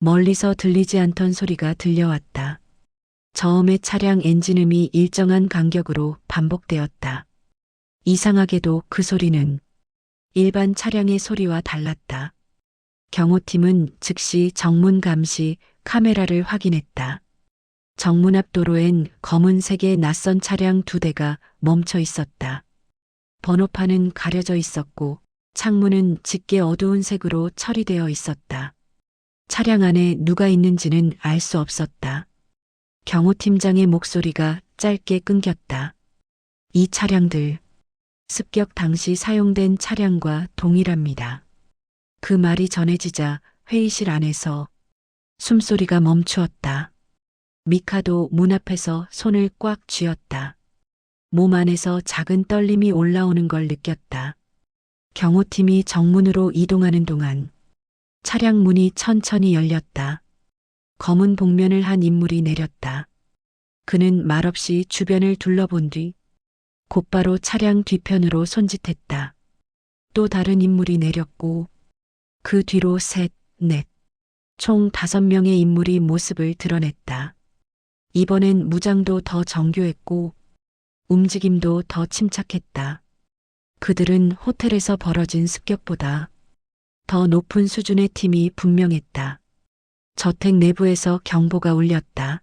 [SPEAKER 1] 멀리서 들리지 않던 소리가 들려왔다. 저음의 차량 엔진음이 일정한 간격으로 반복되었다. 이상하게도 그 소리는 일반 차량의 소리와 달랐다. 경호팀은 즉시 정문 감시 카메라를 확인했다. 정문 앞 도로엔 검은색의 낯선 차량 2대가 멈춰 있었다. 번호판은 가려져 있었고 창문은 짙게 어두운 색으로 처리되어 있었다. 차량 안에 누가 있는지는 알 수 없었다. 경호팀장의 목소리가 짧게 끊겼다. 이 차량들, 습격 당시 사용된 차량과 동일합니다. 그 말이 전해지자 회의실 안에서 숨소리가 멈추었다. 미카도 문 앞에서 손을 꽉 쥐었다. 몸 안에서 작은 떨림이 올라오는 걸 느꼈다. 경호팀이 정문으로 이동하는 동안 차량 문이 천천히 열렸다. 검은 복면을 한 인물이 내렸다. 그는 말없이 주변을 둘러본 뒤 곧바로 차량 뒤편으로 손짓했다. 또 다른 인물이 내렸고 그 뒤로 셋, 넷. 총 5명의 인물이 모습을 드러냈다. 이번엔 무장도 더 정교했고 움직임도 더 침착했다. 그들은 호텔에서 벌어진 습격보다 더 높은 수준의 팀이 분명했다. 저택 내부에서 경보가 울렸다.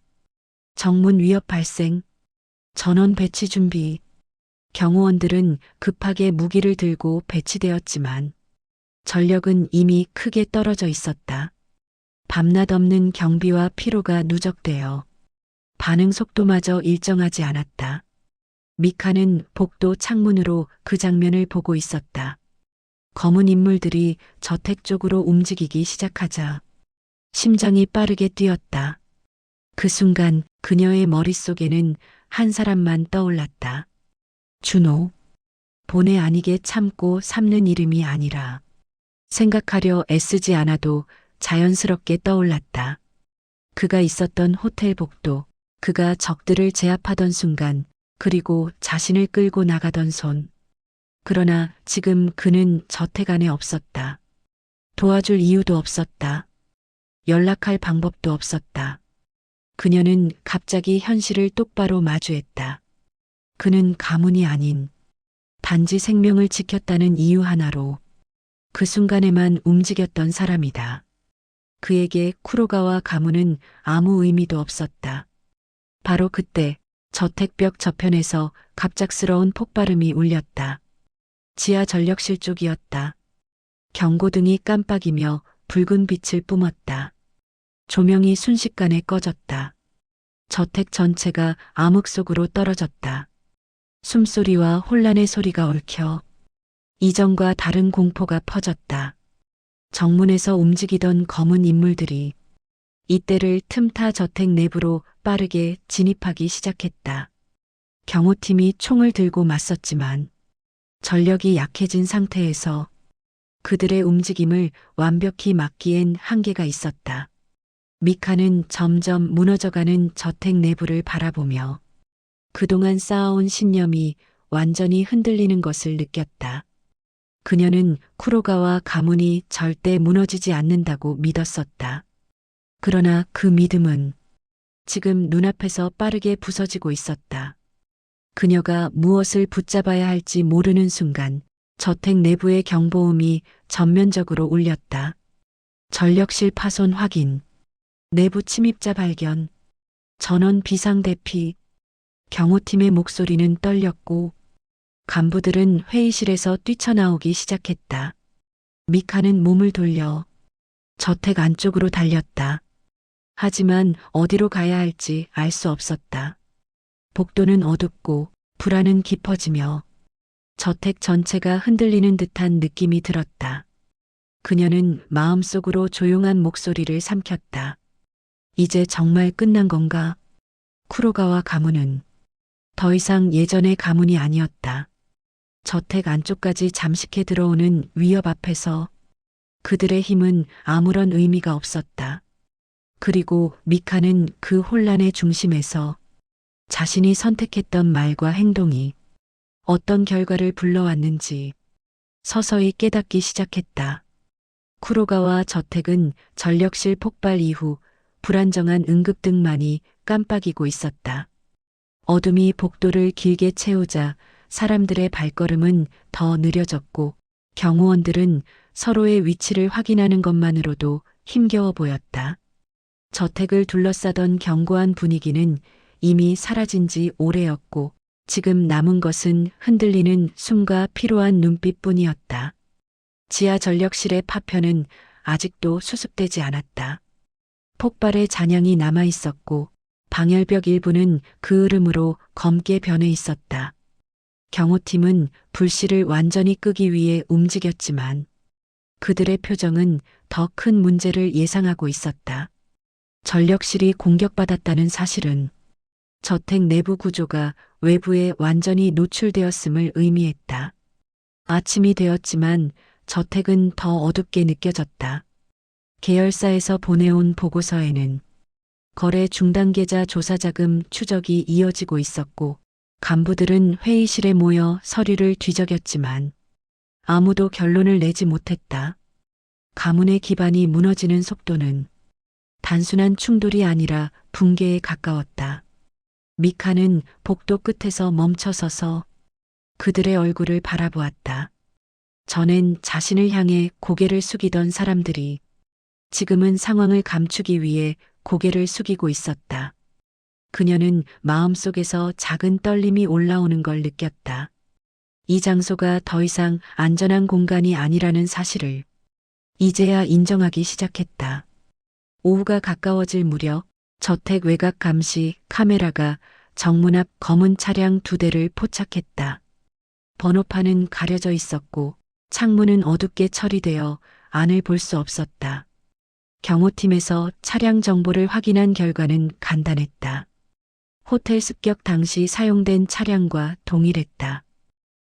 [SPEAKER 1] 정문 위협 발생, 전원 배치 준비. 경호원들은 급하게 무기를 들고 배치되었지만 전력은 이미 크게 떨어져 있었다. 밤낮 없는 경비와 피로가 누적되어 반응 속도마저 일정하지 않았다. 미카는 복도 창문으로 그 장면을 보고 있었다. 검은 인물들이 저택 쪽으로 움직이기 시작하자 심장이 빠르게 뛰었다. 그 순간 그녀의 머릿속에는 한 사람만 떠올랐다. 준호. 본의 아니게 참고 삼는 이름이 아니라 생각하려 애쓰지 않아도 자연스럽게 떠올랐다. 그가 있었던 호텔 복도, 그가 적들을 제압하던 순간, 그리고 자신을 끌고 나가던 손. 그러나 지금 그는 저택 안에 없었다. 도와줄 이유도 없었다. 연락할 방법도 없었다. 그녀는 갑자기 현실을 똑바로 마주했다. 그는 가문이 아닌 단지 생명을 지켰다는 이유 하나로 그 순간에만 움직였던 사람이다. 그에게 쿠로가와 가문은 아무 의미도 없었다. 바로 그때 저택벽 저편에서 갑작스러운 폭발음이 울렸다. 지하 전력실 쪽이었다. 경고등이 깜빡이며 붉은 빛을 뿜었다. 조명이 순식간에 꺼졌다. 저택 전체가 암흑 속으로 떨어졌다. 숨소리와 혼란의 소리가 얽혀 이전과 다른 공포가 퍼졌다. 정문에서 움직이던 검은 인물들이 이때를 틈타 저택 내부로 빠르게 진입하기 시작했다. 경호팀이 총을 들고 맞섰지만 전력이 약해진 상태에서 그들의 움직임을 완벽히 막기엔 한계가 있었다. 미카는 점점 무너져가는 저택 내부를 바라보며 그동안 쌓아온 신념이 완전히 흔들리는 것을 느꼈다. 그녀는 쿠로가와 가문이 절대 무너지지 않는다고 믿었었다. 그러나 그 믿음은 지금 눈앞에서 빠르게 부서지고 있었다. 그녀가 무엇을 붙잡아야 할지 모르는 순간 저택 내부의 경보음이 전면적으로 울렸다. 전력실 파손 확인, 내부 침입자 발견, 전원 비상 대피. 경호팀의 목소리는 떨렸고 간부들은 회의실에서 뛰쳐나오기 시작했다. 미카는 몸을 돌려 저택 안쪽으로 달렸다. 하지만 어디로 가야 할지 알 수 없었다. 복도는 어둡고 불안은 깊어지며 저택 전체가 흔들리는 듯한 느낌이 들었다. 그녀는 마음속으로 조용한 목소리를 삼켰다. 이제 정말 끝난 건가? 쿠로가와 가문은 더 이상 예전의 가문이 아니었다. 저택 안쪽까지 잠식해 들어오는 위협 앞에서 그들의 힘은 아무런 의미가 없었다. 그리고 미카는 그 혼란의 중심에서 자신이 선택했던 말과 행동이 어떤 결과를 불러왔는지 서서히 깨닫기 시작했다. 쿠로가와 저택은 전력실 폭발 이후 불안정한 응급등만이 깜빡이고 있었다. 어둠이 복도를 길게 채우자 사람들의 발걸음은 더 느려졌고 경호원들은 서로의 위치를 확인하는 것만으로도 힘겨워 보였다. 저택을 둘러싸던 견고한 분위기는 이미 사라진 지 오래였고 지금 남은 것은 흔들리는 숨과 피로한 눈빛뿐이었다. 지하 전력실의 파편은 아직도 수습되지 않았다. 폭발의 잔향이 남아 있었고 방열벽 일부는 그 흐름으로 검게 변해 있었다. 경호팀은 불씨를 완전히 끄기 위해 움직였지만 그들의 표정은 더 큰 문제를 예상하고 있었다. 전력실이 공격받았다는 사실은 저택 내부 구조가 외부에 완전히 노출되었음을 의미했다. 아침이 되었지만 저택은 더 어둡게 느껴졌다. 계열사에서 보내온 보고서에는 거래 중단 계좌 조사 자금 추적이 이어지고 있었고 간부들은 회의실에 모여 서류를 뒤적였지만 아무도 결론을 내지 못했다. 가문의 기반이 무너지는 속도는 단순한 충돌이 아니라 붕괴에 가까웠다. 미카는 복도 끝에서 멈춰서서 그들의 얼굴을 바라보았다. 전엔 자신을 향해 고개를 숙이던 사람들이 지금은 상황을 감추기 위해 고개를 숙이고 있었다. 그녀는 마음속에서 작은 떨림이 올라오는 걸 느꼈다. 이 장소가 더 이상 안전한 공간이 아니라는 사실을 이제야 인정하기 시작했다. 오후가 가까워질 무렵 저택 외곽 감시 카메라가 정문 앞 검은 차량 2대를 포착했다. 번호판은 가려져 있었고 창문은 어둡게 처리되어 안을 볼 수 없었다. 경호팀에서 차량 정보를 확인한 결과는 간단했다. 호텔 습격 당시 사용된 차량과 동일했다.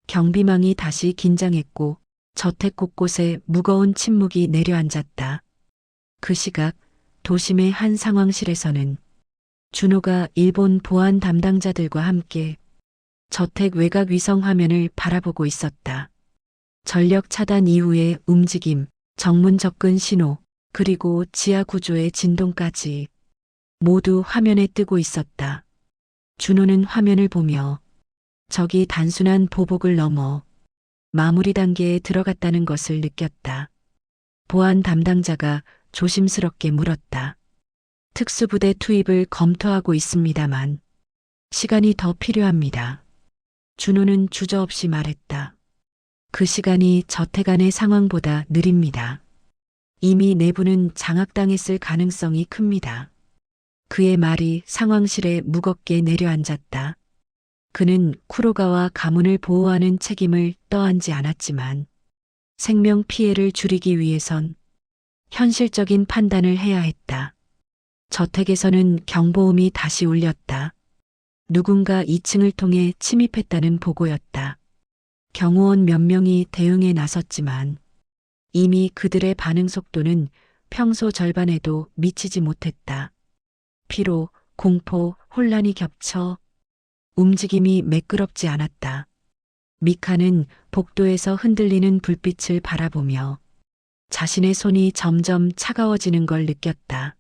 [SPEAKER 1] 경비망이 다시 긴장했고 저택 곳곳에 무거운 침묵이 내려앉았다. 그 시각 도심의 한 상황실에서는 준호가 일본 보안 담당자들과 함께 저택 외곽 위성 화면을 바라보고 있었다. 전력 차단 이후의 움직임, 정문 접근 신호, 그리고 지하 구조의 진동까지 모두 화면에 뜨고 있었다. 준호는 화면을 보며 적이 단순한 보복을 넘어 마무리 단계에 들어갔다는 것을 느꼈다. 보안 담당자가 조심스럽게 물었다. 특수부대 투입을 검토하고 있습니다만 시간이 더 필요합니다. 준호는 주저없이 말했다. 그 시간이 저택 안의 상황보다 느립니다. 이미 내부는 장악당했을 가능성이 큽니다. 그의 말이 상황실에 무겁게 내려앉았다. 그는 쿠로가와 가문을 보호하는 책임을 떠안지 않았지만 생명 피해를 줄이기 위해선 현실적인 판단을 해야 했다. 저택에서는 경보음이 다시 울렸다. 누군가 2층을 통해 침입했다는 보고였다. 경호원 몇 명이 대응에 나섰지만 이미 그들의 반응 속도는 평소 절반에도 미치지 못했다. 피로, 공포, 혼란이 겹쳐 움직임이 매끄럽지 않았다. 미카는 복도에서 흔들리는 불빛을 바라보며 자신의 손이 점점 차가워지는 걸 느꼈다.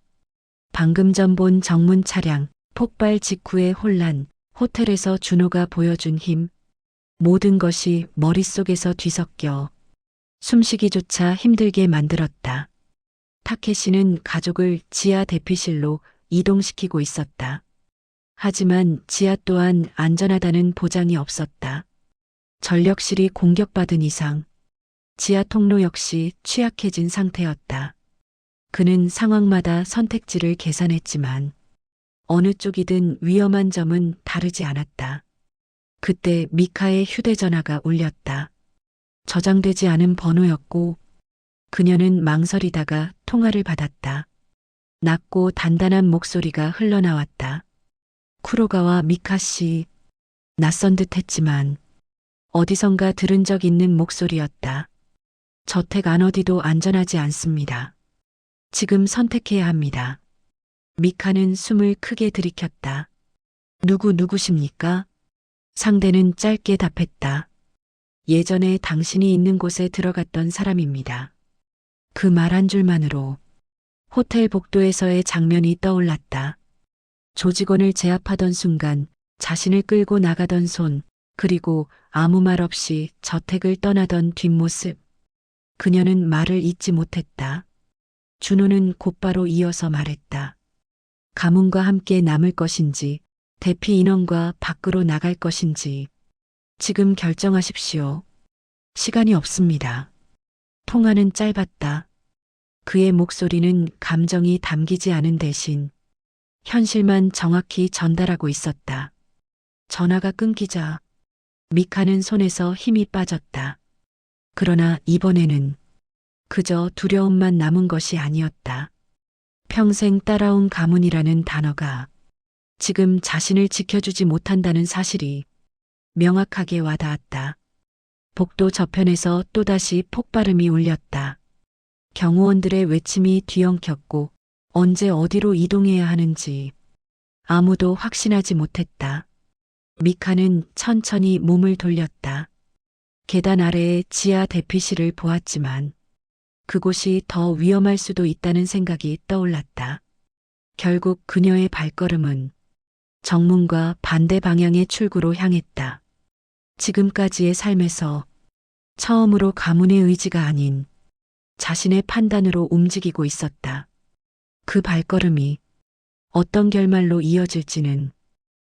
[SPEAKER 1] 방금 전 본 정문 차량, 폭발 직후의 혼란, 호텔에서 준호가 보여준 힘, 모든 것이 머릿속에서 뒤섞여 숨쉬기조차 힘들게 만들었다. 타케시는 가족을 지하 대피실로 이동시키고 있었다. 하지만 지하 또한 안전하다는 보장이 없었다. 전력실이 공격받은 이상 지하 통로 역시 취약해진 상태였다. 그는 상황마다 선택지를 계산했지만 어느 쪽이든 위험한 점은 다르지 않았다. 그때 미카의 휴대전화가 울렸다. 저장되지 않은 번호였고 그녀는 망설이다가 통화를 받았다. 낮고 단단한 목소리가 흘러나왔다. 쿠로가와 미카 씨, 낯선 듯 했지만 어디선가 들은 적 있는 목소리였다. 저택 안 어디도 안전하지 않습니다. 지금 선택해야 합니다. 미카는 숨을 크게 들이켰다. 누구십니까? 상대는 짧게 답했다. 예전에 당신이 있는 곳에 들어갔던 사람입니다. 그 말 한 줄만으로 호텔 복도에서의 장면이 떠올랐다. 조직원을 제압하던 순간 자신을 끌고 나가던 손, 그리고 아무 말 없이 저택을 떠나던 뒷모습. 그녀는 말을 잇지 못했다. 준호는 곧바로 이어서 말했다. 가문과 함께 남을 것인지, 대피 인원과 밖으로 나갈 것인지, 지금 결정하십시오. 시간이 없습니다. 통화는 짧았다. 그의 목소리는 감정이 담기지 않은 대신 현실만 정확히 전달하고 있었다. 전화가 끊기자 미카는 손에서 힘이 빠졌다. 그러나 이번에는 그저 두려움만 남은 것이 아니었다. 평생 따라온 가문이라는 단어가 지금 자신을 지켜주지 못한다는 사실이 명확하게 와닿았다. 복도 저편에서 또다시 폭발음이 울렸다. 경호원들의 외침이 뒤엉켰고 언제 어디로 이동해야 하는지 아무도 확신하지 못했다. 미카는 천천히 몸을 돌렸다. 계단 아래의 지하 대피실을 보았지만 그곳이 더 위험할 수도 있다는 생각이 떠올랐다. 결국 그녀의 발걸음은 정문과 반대 방향의 출구로 향했다. 지금까지의 삶에서 처음으로 가문의 의지가 아닌 자신의 판단으로 움직이고 있었다. 그 발걸음이 어떤 결말로 이어질지는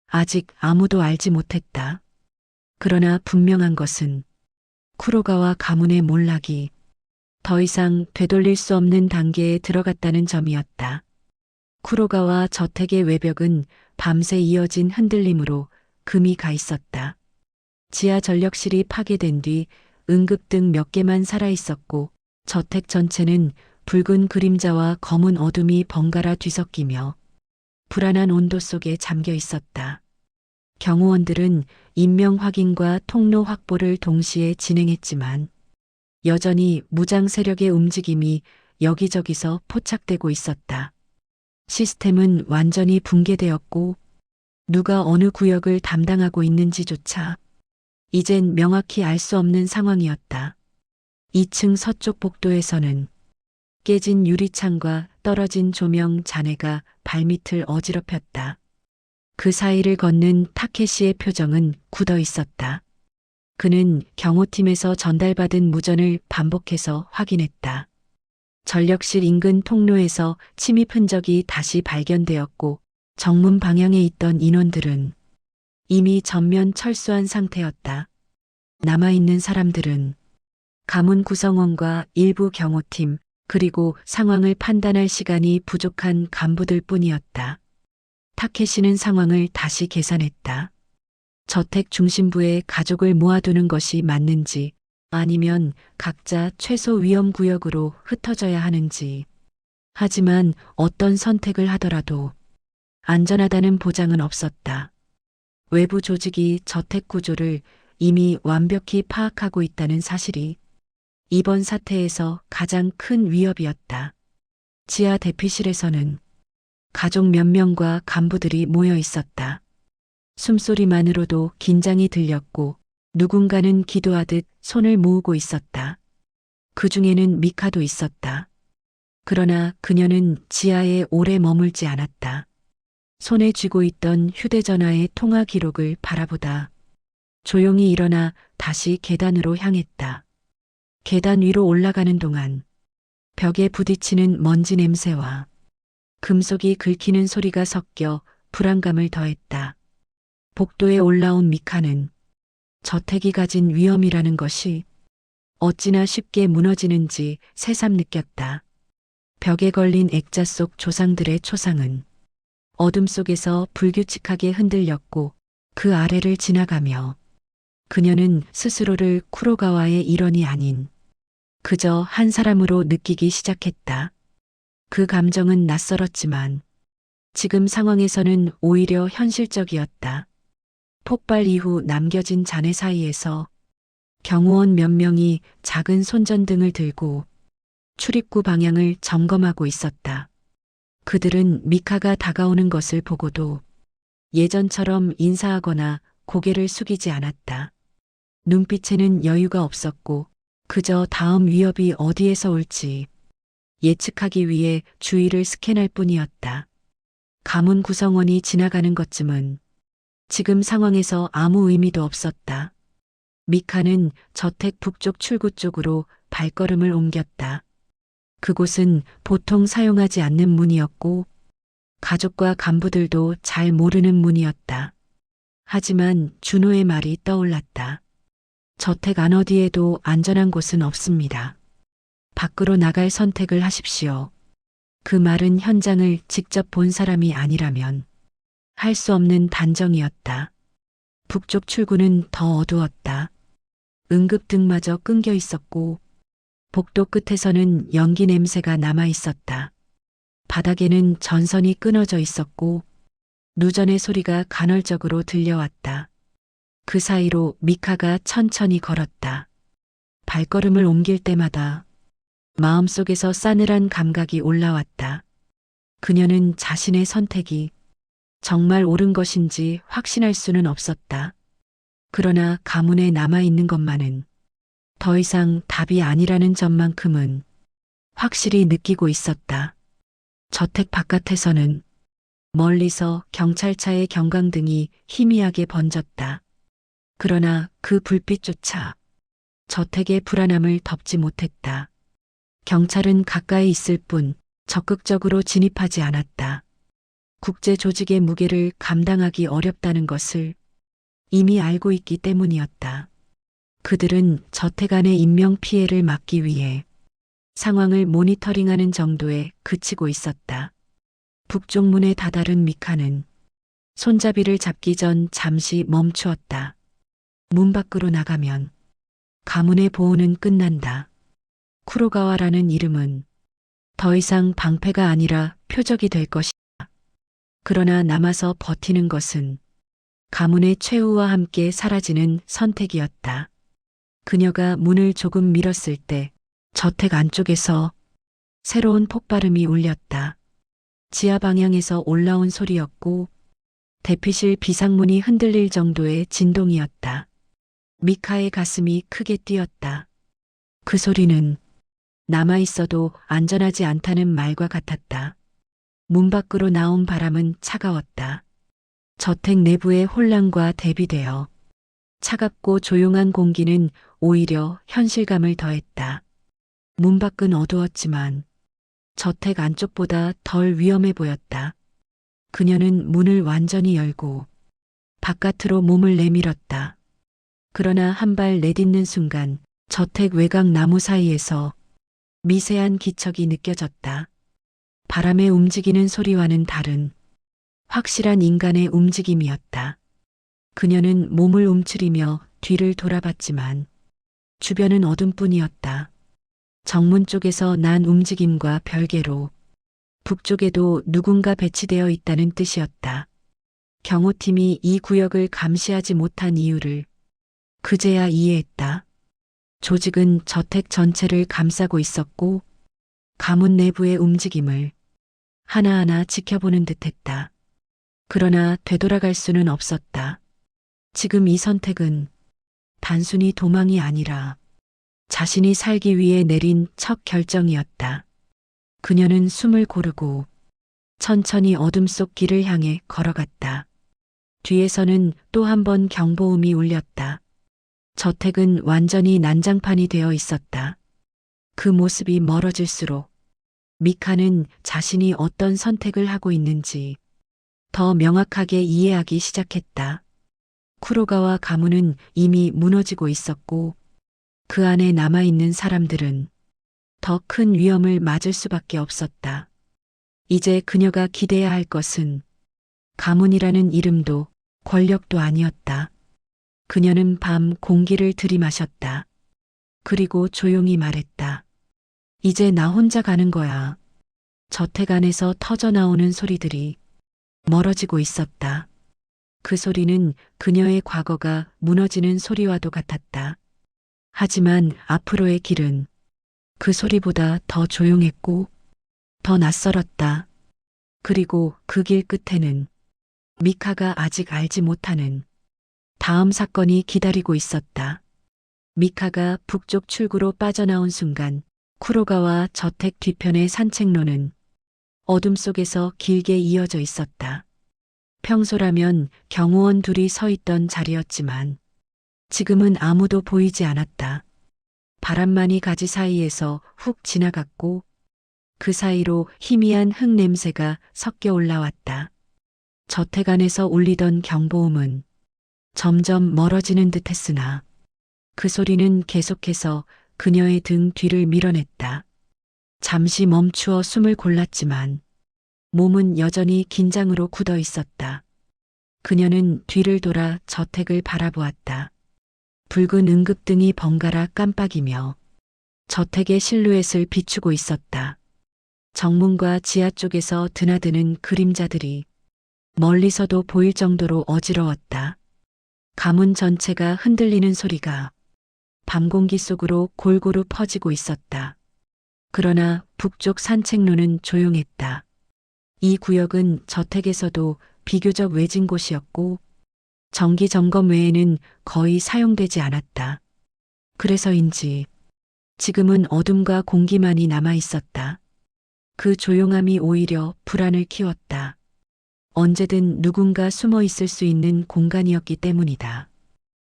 [SPEAKER 1] 아직 아무도 알지 못했다. 그러나 분명한 것은 쿠로가와 가문의 몰락이 더 이상 되돌릴 수 없는 단계에 들어갔다는 점이었다. 쿠로가와 저택의 외벽은 밤새 이어진 흔들림으로 금이 가 있었다. 지하 전력실이 파괴된 뒤 응급등 몇 개만 살아 있었고 저택 전체는 붉은 그림자와 검은 어둠이 번갈아 뒤섞이며 불안한 온도 속에 잠겨 있었다. 경호원들은 인명 확인과 통로 확보를 동시에 진행했지만 여전히 무장 세력의 움직임이 여기저기서 포착되고 있었다. 시스템은 완전히 붕괴되었고 누가 어느 구역을 담당하고 있는지조차 이젠 명확히 알 수 없는 상황이었다. 2층 서쪽 복도에서는 깨진 유리창과 떨어진 조명 잔해가 발밑을 어지럽혔다. 그 사이를 걷는 타케시의 표정은 굳어 있었다. 그는 경호팀에서 전달받은 무전을 반복해서 확인했다. 전력실 인근 통로에서 침입 흔적이 다시 발견되었고 정문 방향에 있던 인원들은 이미 전면 철수한 상태였다. 남아있는 사람들은 가문 구성원과 일부 경호팀 그리고 상황을 판단할 시간이 부족한 간부들 뿐이었다. 타케시는 상황을 다시 계산했다. 저택 중심부에 가족을 모아두는 것이 맞는지 아니면 각자 최소 위험 구역으로 흩어져야 하는지. 하지만 어떤 선택을 하더라도 안전하다는 보장은 없었다. 외부 조직이 저택 구조를 이미 완벽히 파악하고 있다는 사실이 이번 사태에서 가장 큰 위협이었다. 지하 대피실에서는 가족 몇 명과 간부들이 모여 있었다. 숨소리만으로도 긴장이 들렸고 누군가는 기도하듯 손을 모으고 있었다. 그 중에는 미카도 있었다. 그러나 그녀는 지하에 오래 머물지 않았다. 손에 쥐고 있던 휴대전화의 통화 기록을 바라보다 조용히 일어나 다시 계단으로 향했다. 계단 위로 올라가는 동안 벽에 부딪히는 먼지 냄새와 금속이 긁히는 소리가 섞여 불안감을 더했다. 복도에 올라온 미카는 저택이 가진 위험이라는 것이 어찌나 쉽게 무너지는지 새삼 느꼈다. 벽에 걸린 액자 속 조상들의 초상은 어둠 속에서 불규칙하게 흔들렸고 그 아래를 지나가며 그녀는 스스로를 쿠로가와의 일원이 아닌 그저 한 사람으로 느끼기 시작했다. 그 감정은 낯설었지만 지금 상황에서는 오히려 현실적이었다. 폭발 이후 남겨진 잔해 사이에서 경호원 몇 명이 작은 손전등을 들고 출입구 방향을 점검하고 있었다. 그들은 미카가 다가오는 것을 보고도 예전처럼 인사하거나 고개를 숙이지 않았다. 눈빛에는 여유가 없었고 그저 다음 위협이 어디에서 올지 예측하기 위해 주위를 스캔할 뿐이었다. 가문 구성원이 지나가는 것쯤은 지금 상황에서 아무 의미도 없었다. 미카는 저택 북쪽 출구 쪽으로 발걸음을 옮겼다. 그곳은 보통 사용하지 않는 문이었고 가족과 간부들도 잘 모르는 문이었다. 하지만 준호의 말이 떠올랐다. 저택 안 어디에도 안전한 곳은 없습니다. 밖으로 나갈 선택을 하십시오. 그 말은 현장을 직접 본 사람이 아니라면 할 수 없는 단정이었다. 북쪽 출구는 더 어두웠다. 응급등마저 끊겨 있었고 복도 끝에서는 연기 냄새가 남아 있었다. 바닥에는 전선이 끊어져 있었고 누전의 소리가 간헐적으로 들려왔다. 그 사이로 미카가 천천히 걸었다. 발걸음을 옮길 때마다 마음속에서 싸늘한 감각이 올라왔다. 그녀는 자신의 선택이 정말 옳은 것인지 확신할 수는 없었다. 그러나 가문에 남아있는 것만은 더 이상 답이 아니라는 점만큼은 확실히 느끼고 있었다. 저택 바깥에서는 멀리서 경찰차의 경광등이 희미하게 번졌다. 그러나 그 불빛조차 저택의 불안함을 덮지 못했다. 경찰은 가까이 있을 뿐 적극적으로 진입하지 않았다. 국제 조직의 무게를 감당하기 어렵다는 것을 이미 알고 있기 때문이었다. 그들은 저택 안의 인명 피해를 막기 위해 상황을 모니터링하는 정도에 그치고 있었다. 북쪽 문에 다다른 미카는 손잡이를 잡기 전 잠시 멈추었다. 문 밖으로 나가면 가문의 보호는 끝난다. 쿠로가와라는 이름은 더 이상 방패가 아니라 표적이 될 것이다. 그러나 남아서 버티는 것은 가문의 최후와 함께 사라지는 선택이었다. 그녀가 문을 조금 밀었을 때 저택 안쪽에서 새로운 폭발음이 울렸다. 지하 방향에서 올라온 소리였고 대피실 비상문이 흔들릴 정도의 진동이었다. 미카의 가슴이 크게 뛰었다. 그 소리는 남아있어도 안전하지 않다는 말과 같았다. 문 밖으로 나온 바람은 차가웠다. 저택 내부의 혼란과 대비되어 차갑고 조용한 공기는 오히려 현실감을 더했다. 문 밖은 어두웠지만 저택 안쪽보다 덜 위험해 보였다. 그녀는 문을 완전히 열고 바깥으로 몸을 내밀었다. 그러나 한 발 내딛는 순간 저택 외곽 나무 사이에서 미세한 기척이 느껴졌다. 바람에 움직이는 소리와는 다른 확실한 인간의 움직임이었다. 그녀는 몸을 움츠리며 뒤를 돌아봤지만 주변은 어둠뿐이었다. 정문 쪽에서 난 움직임과 별개로 북쪽에도 누군가 배치되어 있다는 뜻이었다. 경호팀이 이 구역을 감시하지 못한 이유를 그제야 이해했다. 조직은 저택 전체를 감싸고 있었고 가문 내부의 움직임을 하나하나 지켜보는 듯했다. 그러나 되돌아갈 수는 없었다. 지금 이 선택은 단순히 도망이 아니라 자신이 살기 위해 내린 첫 결정이었다. 그녀는 숨을 고르고 천천히 어둠 속 길을 향해 걸어갔다. 뒤에서는 또 한 번 경보음이 울렸다. 저택은 완전히 난장판이 되어 있었다. 그 모습이 멀어질수록 미카는 자신이 어떤 선택을 하고 있는지 더 명확하게 이해하기 시작했다. 쿠로가와 가문은 이미 무너지고 있었고 그 안에 남아있는 사람들은 더 큰 위험을 맞을 수밖에 없었다. 이제 그녀가 기대해야 할 것은 가문이라는 이름도 권력도 아니었다. 그녀는 밤 공기를 들이마셨다. 그리고 조용히 말했다. 이제 나 혼자 가는 거야. 저택 안에서 터져나오는 소리들이 멀어지고 있었다. 그 소리는 그녀의 과거가 무너지는 소리와도 같았다. 하지만 앞으로의 길은 그 소리보다 더 조용했고 더 낯설었다. 그리고 그 길 끝에는 미카가 아직 알지 못하는 다음 사건이 기다리고 있었다. 미카가 북쪽 출구로 빠져나온 순간 쿠로가와 저택 뒤편의 산책로는 어둠 속에서 길게 이어져 있었다. 평소라면 경호원 둘이 서 있던 자리였지만 지금은 아무도 보이지 않았다. 바람만이 가지 사이에서 훅 지나갔고 그 사이로 희미한 흙 냄새가 섞여 올라왔다. 저택 안에서 울리던 경보음은 점점 멀어지는 듯 했으나 그 소리는 계속해서 그녀의 등 뒤를 밀어냈다. 잠시 멈추어 숨을 골랐지만 몸은 여전히 긴장으로 굳어 있었다. 그녀는 뒤를 돌아 저택을 바라보았다. 붉은 응급등이 번갈아 깜빡이며 저택의 실루엣을 비추고 있었다. 정문과 지하 쪽에서 드나드는 그림자들이 멀리서도 보일 정도로 어지러웠다. 가문 전체가 흔들리는 소리가 밤 공기 속으로 골고루 퍼지고 있었다. 그러나 북쪽 산책로는 조용했다. 이 구역은 저택에서도 비교적 외진 곳이었고 정기 점검 외에는 거의 사용되지 않았다. 그래서인지 지금은 어둠과 공기만이 남아 있었다. 그 조용함이 오히려 불안을 키웠다. 언제든 누군가 숨어 있을 수 있는 공간이었기 때문이다.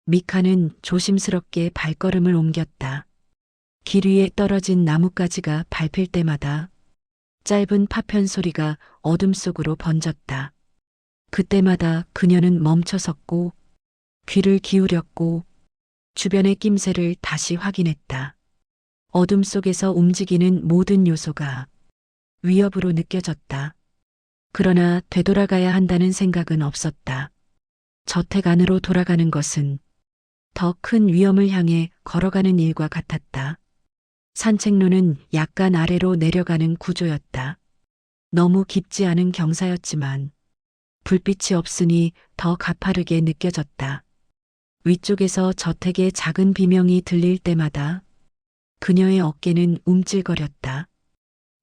[SPEAKER 1] 미카는 조심스럽게 발걸음을 옮겼다. 길 위에 떨어진 나뭇가지가 밟힐 때마다 짧은 파편 소리가 어둠 속으로 번졌다. 그때마다 그녀는 멈춰섰고 귀를 기울였고 주변의 낌새를 다시 확인했다. 어둠 속에서 움직이는 모든 요소가 위협으로 느껴졌다. 그러나 되돌아가야 한다는 생각은 없었다. 저택 안으로 돌아가는 것은 더 큰 위험을 향해 걸어가는 일과 같았다. 산책로는 약간 아래로 내려가는 구조였다. 너무 깊지 않은 경사였지만 불빛이 없으니 더 가파르게 느껴졌다. 위쪽에서 저택의 작은 비명이 들릴 때마다 그녀의 어깨는 움찔거렸다.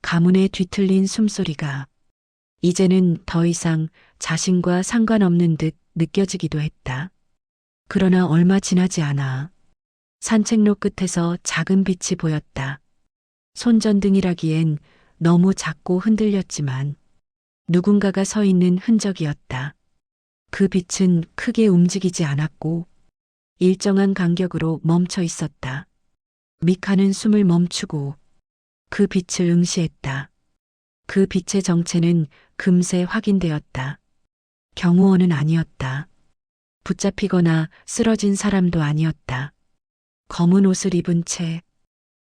[SPEAKER 1] 가문에 뒤틀린 숨소리가 이제는 더 이상 자신과 상관없는 듯 느껴지기도 했다. 그러나 얼마 지나지 않아 산책로 끝에서 작은 빛이 보였다. 손전등이라기엔 너무 작고 흔들렸지만 누군가가 서 있는 흔적이었다. 그 빛은 크게 움직이지 않았고 일정한 간격으로 멈춰 있었다. 미카는 숨을 멈추고 그 빛을 응시했다. 그 빛의 정체는 금세 확인되었다. 경호원은 아니었다. 붙잡히거나 쓰러진 사람도 아니었다. 검은 옷을 입은 채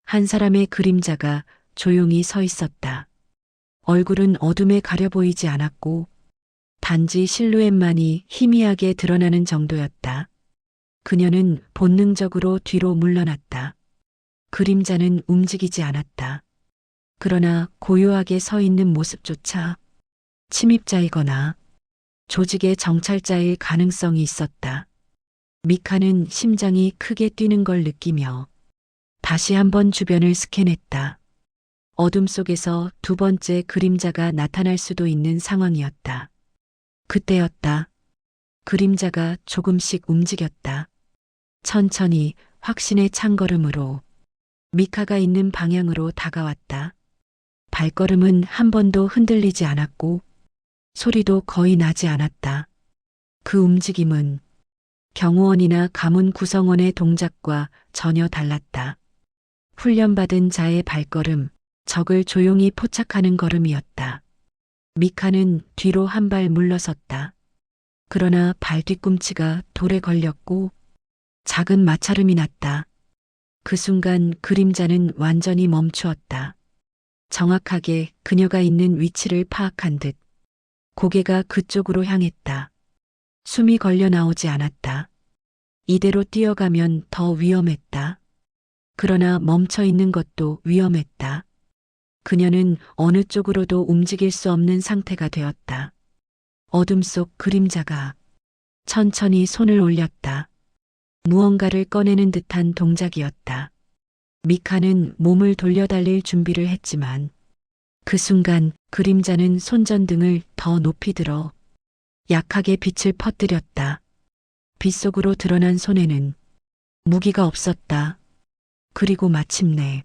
[SPEAKER 1] 한 사람의 그림자가 조용히 서 있었다. 얼굴은 어둠에 가려 보이지 않았고 단지 실루엣만이 희미하게 드러나는 정도였다. 그녀는 본능적으로 뒤로 물러났다. 그림자는 움직이지 않았다. 그러나 고요하게 서 있는 모습조차 침입자이거나 조직의 정찰자일 가능성이 있었다. 미카는 심장이 크게 뛰는 걸 느끼며 다시 한번 주변을 스캔했다. 어둠 속에서 두 번째 그림자가 나타날 수도 있는 상황이었다. 그때였다. 그림자가 조금씩 움직였다. 천천히 확신의 찬걸음으로 미카가 있는 방향으로 다가왔다. 발걸음은 한 번도 흔들리지 않았고 소리도 거의 나지 않았다. 그 움직임은 경호원이나 가문 구성원의 동작과 전혀 달랐다. 훈련받은 자의 발걸음, 적을 조용히 포착하는 걸음이었다. 미카는 뒤로 한 발 물러섰다. 그러나 발 뒤꿈치가 돌에 걸렸고 작은 마찰음이 났다. 그 순간 그림자는 완전히 멈추었다. 정확하게 그녀가 있는 위치를 파악한 듯 고개가 그쪽으로 향했다. 숨이 걸려 나오지 않았다. 이대로 뛰어가면 더 위험했다. 그러나 멈춰 있는 것도 위험했다. 그녀는 어느 쪽으로도 움직일 수 없는 상태가 되었다. 어둠 속 그림자가 천천히 손을 올렸다. 무언가를 꺼내는 듯한 동작이었다. 미카는 몸을 돌려달릴 준비를 했지만 그 순간 그림자는 손전등을 더 높이 들어 약하게 빛을 퍼뜨렸다. 빛 속으로 드러난 손에는 무기가 없었다. 그리고 마침내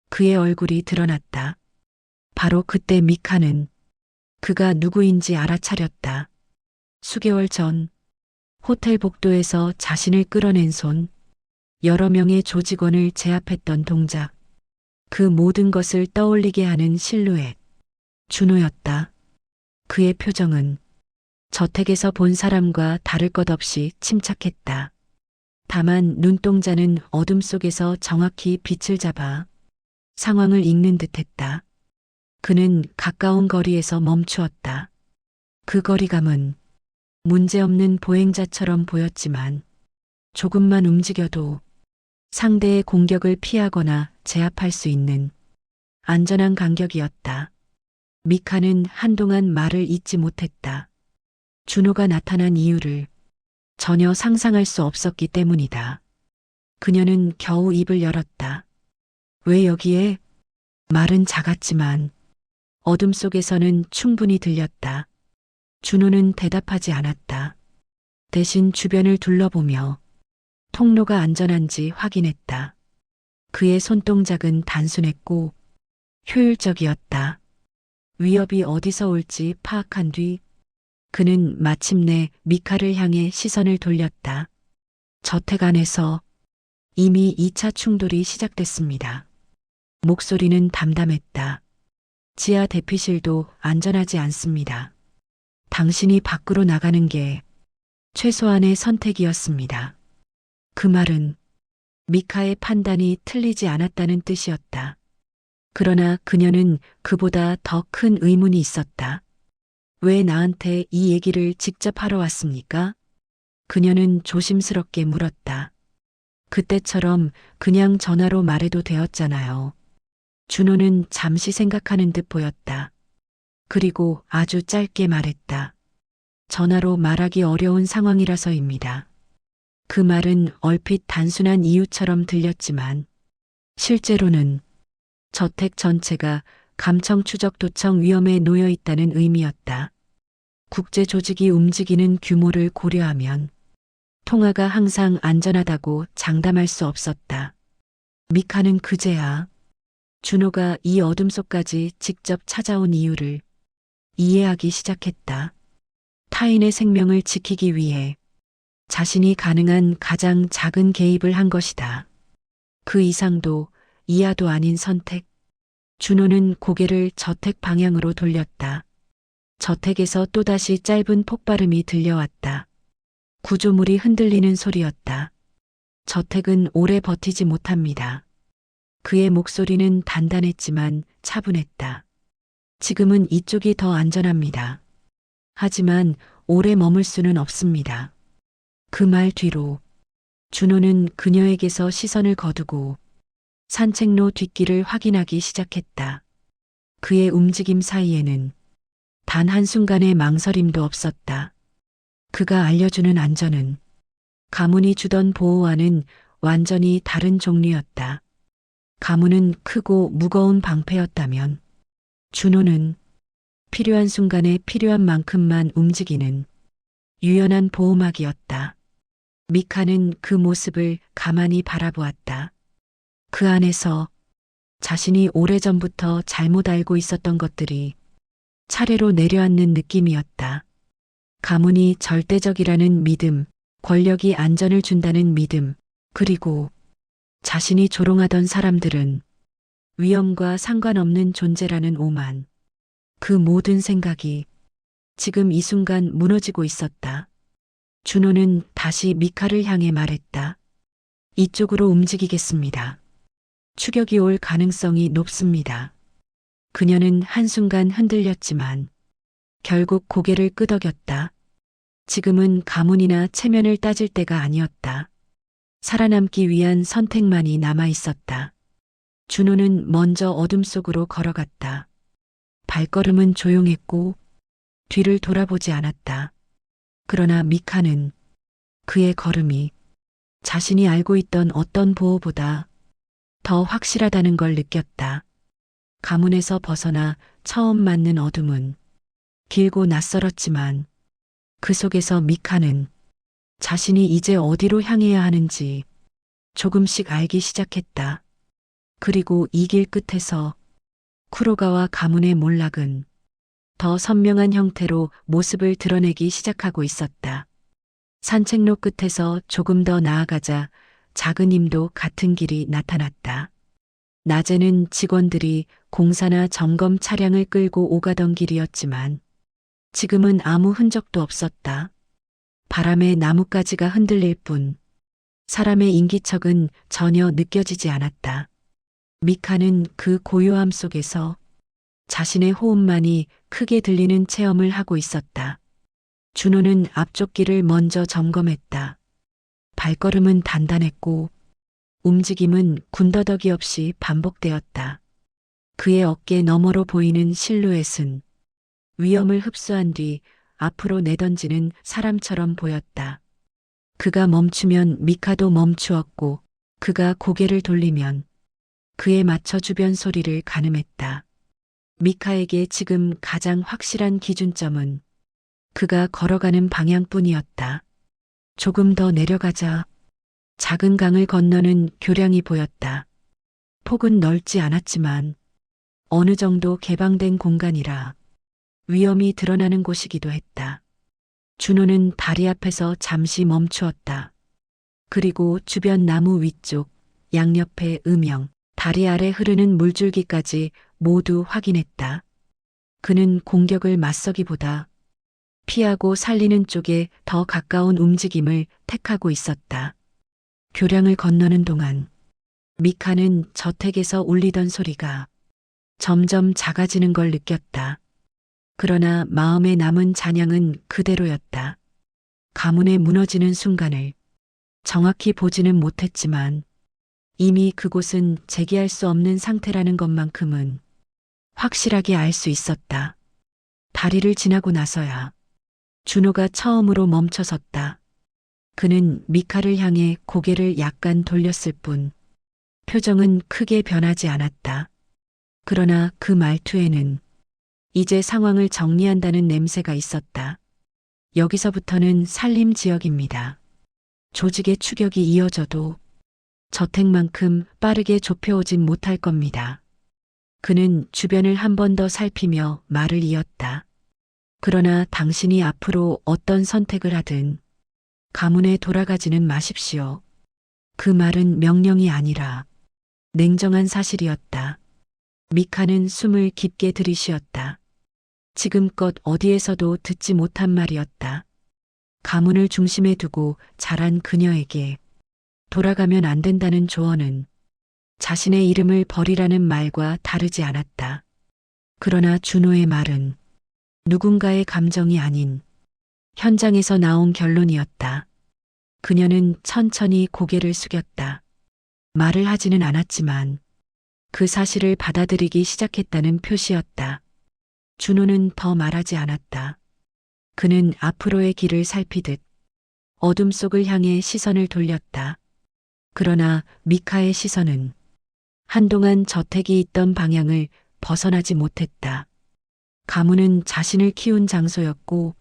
[SPEAKER 1] 그의 얼굴이 드러났다. 바로 그때 미카는 그가 누구인지 알아차렸다. 수개월 전 호텔 복도에서 자신을 끌어낸 손, 여러 명의 조직원을 제압했던 동작, 그 모든 것을 떠올리게 하는 실루엣, 준호였다. 그의 표정은 저택에서 본 사람과 다를 것 없이 침착했다. 다만 눈동자는 어둠 속에서 정확히 빛을 잡아 상황을 읽는 듯했다. 그는 가까운 거리에서 멈추었다. 그 거리감은 문제없는 보행자처럼 보였지만 조금만 움직여도 상대의 공격을 피하거나 제압할 수 있는 안전한 간격이었다. 미카는 한동안 말을 잇지 못했다. 준호가 나타난 이유를 전혀 상상할 수 없었기 때문이다. 그녀는 겨우 입을 열었다. 왜 여기에? 말은 작았지만 어둠 속에서는 충분히 들렸다. 준호는 대답하지 않았다. 대신 주변을 둘러보며 통로가 안전한지 확인했다. 그의 손동작은 단순했고 효율적이었다. 위협이 어디서 올지 파악한 뒤 그는 마침내 미카를 향해 시선을 돌렸다. 저택 안에서 이미 2차 충돌이 시작됐습니다. 목소리는 담담했다. 지하 대피실도 안전하지 않습니다. 당신이 밖으로 나가는 게 최소한의 선택이었습니다. 그 말은 미카의 판단이 틀리지 않았다는 뜻이었다. 그러나 그녀는 그보다 더 큰 의문이 있었다. 왜 나한테 이 얘기를 직접 하러 왔습니까? 그녀는 조심스럽게 물었다. 그때처럼 그냥 전화로 말해도 되었잖아요. 준호는 잠시 생각하는 듯 보였다. 그리고 아주 짧게 말했다. 전화로 말하기 어려운 상황이라서입니다. 그 말은 얼핏 단순한 이유처럼 들렸지만 실제로는 저택 전체가 감청 추적 도청 위험에 놓여 있다는 의미였다. 국제 조직이 움직이는 규모를 고려하면 통화가 항상 안전하다고 장담할 수 없었다. 미카는 그제야 준호가 이 어둠 속까지 직접 찾아온 이유를 이해하기 시작했다. 타인의 생명을 지키기 위해 자신이 가능한 가장 작은 개입을 한 것이다. 그 이상도 이하도 아닌 선택. 준호는 고개를 저택 방향으로 돌렸다. 저택에서 또다시 짧은 폭발음이 들려왔다. 구조물이 흔들리는 소리였다. 저택은 오래 버티지 못합니다. 그의 목소리는 단단했지만 차분했다. 지금은 이쪽이 더 안전합니다. 하지만 오래 머물 수는 없습니다. 그 말 뒤로 준호는 그녀에게서 시선을 거두고 산책로 뒷길을 확인하기 시작했다. 그의 움직임 사이에는 단 한순간의 망설임도 없었다. 그가 알려주는 안전은 가문이 주던 보호와는 완전히 다른 종류였다. 가문은 크고 무거운 방패였다면 준호는 필요한 순간에 필요한 만큼만 움직이는 유연한 보호막이었다. 미카는 그 모습을 가만히 바라보았다. 그 안에서 자신이 오래전부터 잘못 알고 있었던 것들이 차례로 내려앉는 느낌이었다. 가문이 절대적이라는 믿음, 권력이 안전을 준다는 믿음, 그리고 자신이 조롱하던 사람들은 위험과 상관없는 존재라는 오만. 그 모든 생각이 지금 이 순간 무너지고 있었다. 준호는 다시 미카를 향해 말했다. 이쪽으로 움직이겠습니다. 추격이 올 가능성이 높습니다. 그녀는 한순간 흔들렸지만 결국 고개를 끄덕였다. 지금은 가문이나 체면을 따질 때가 아니었다. 살아남기 위한 선택만이 남아 있었다. 준호는 먼저 어둠 속으로 걸어갔다. 발걸음은 조용했고 뒤를 돌아보지 않았다. 그러나 미카는 그의 걸음이 자신이 알고 있던 어떤 보호보다 더 확실하다는 걸 느꼈다. 가문에서 벗어나 처음 맞는 어둠은 길고 낯설었지만 그 속에서 미카는 자신이 이제 어디로 향해야 하는지 조금씩 알기 시작했다. 그리고 이 길 끝에서 쿠로가와 가문의 몰락은 더 선명한 형태로 모습을 드러내기 시작하고 있었다. 산책로 끝에서 조금 더 나아가자 작은 힘도 같은 길이 나타났다. 낮에는 직원들이 공사나 점검 차량을 끌고 오가던 길이었지만 지금은 아무 흔적도 없었다. 바람에 나뭇가지가 흔들릴 뿐 사람의 인기척은 전혀 느껴지지 않았다. 미카는 그 고요함 속에서 자신의 호흡만이 크게 들리는 체험을 하고 있었다. 준호는 앞쪽 길을 먼저 점검했다. 발걸음은 단단했고 움직임은 군더더기 없이 반복되었다. 그의 어깨 너머로 보이는 실루엣은 위험을 흡수한 뒤 앞으로 내던지는 사람처럼 보였다. 그가 멈추면 미카도 멈추었고 그가 고개를 돌리면 그에 맞춰 주변 소리를 가늠했다. 미카에게 지금 가장 확실한 기준점은 그가 걸어가는 방향뿐이었다. 조금 더 내려가자 작은 강을 건너는 교량이 보였다. 폭은 넓지 않았지만 어느 정도 개방된 공간이라 위험이 드러나는 곳이기도 했다. 준호는 다리 앞에서 잠시 멈추었다. 그리고 주변 나무 위쪽, 양옆의 음영, 다리 아래 흐르는 물줄기까지 모두 확인했다. 그는 공격을 맞서기보다 피하고 살리는 쪽에 더 가까운 움직임을 택하고 있었다. 교량을 건너는 동안 미카는 저택에서 울리던 소리가 점점 작아지는 걸 느꼈다. 그러나 마음에 남은 잔향은 그대로였다. 가문에 무너지는 순간을 정확히 보지는 못했지만 이미 그곳은 재기할 수 없는 상태라는 것만큼은 확실하게 알 수 있었다. 다리를 지나고 나서야 준호가 처음으로 멈춰섰다. 그는 미카를 향해 고개를 약간 돌렸을 뿐 표정은 크게 변하지 않았다. 그러나 그 말투에는 이제 상황을 정리한다는 냄새가 있었다. 여기서부터는 산림 지역입니다. 조직의 추격이 이어져도 저택만큼 빠르게 좁혀오진 못할 겁니다. 그는 주변을 한 번 더 살피며 말을 이었다. 그러나 당신이 앞으로 어떤 선택을 하든 가문에 돌아가지는 마십시오. 그 말은 명령이 아니라 냉정한 사실이었다. 미카는 숨을 깊게 들이쉬었다. 지금껏 어디에서도 듣지 못한 말이었다. 가문을 중심에 두고 자란 그녀에게 돌아가면 안 된다는 조언은 자신의 이름을 버리라는 말과 다르지 않았다. 그러나 준호의 말은 누군가의 감정이 아닌 현장에서 나온 결론이었다. 그녀는 천천히 고개를 숙였다. 말을 하지는 않았지만 그 사실을 받아들이기 시작했다는 표시였다. 준호는 더 말하지 않았다. 그는 앞으로의 길을 살피듯 어둠 속을 향해 시선을 돌렸다. 그러나 미카의 시선은 한동안 저택이 있던 방향을 벗어나지 못했다. 가문은 자신을 키운 장소였고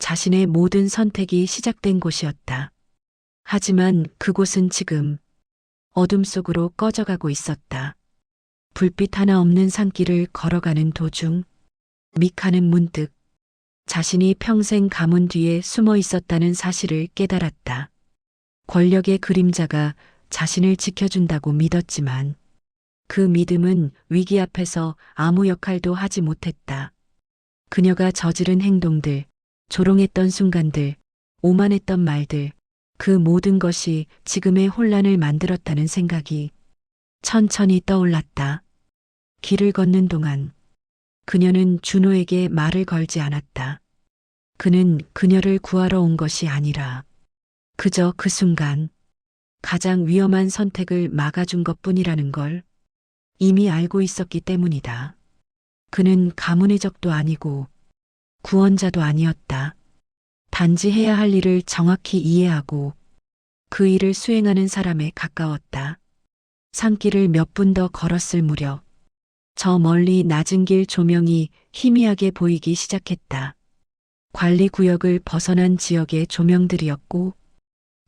[SPEAKER 1] 자신의 모든 선택이 시작된 곳이었다. 하지만 그곳은 지금 어둠 속으로 꺼져가고 있었다. 불빛 하나 없는 산길을 걸어가는 도중 미카는 문득 자신이 평생 가문 뒤에 숨어 있었다는 사실을 깨달았다. 권력의 그림자가 자신을 지켜준다고 믿었지만 그 믿음은 위기 앞에서 아무 역할도 하지 못했다. 그녀가 저지른 행동들, 조롱했던 순간들, 오만했던 말들, 그 모든 것이 지금의 혼란을 만들었다는 생각이 천천히 떠올랐다. 길을 걷는 동안 그녀는 준호에게 말을 걸지 않았다. 그는 그녀를 구하러 온 것이 아니라 그저 그 순간 가장 위험한 선택을 막아준 것뿐이라는 걸 이미 알고 있었기 때문이다. 그는 가문의 적도 아니고 구원자도 아니었다. 단지 해야 할 일을 정확히 이해하고 그 일을 수행하는 사람에 가까웠다. 산길을 몇 분 더 걸었을 무렵 저 멀리 낮은 길 조명이 희미하게 보이기 시작했다. 관리구역을 벗어난 지역의 조명들이었고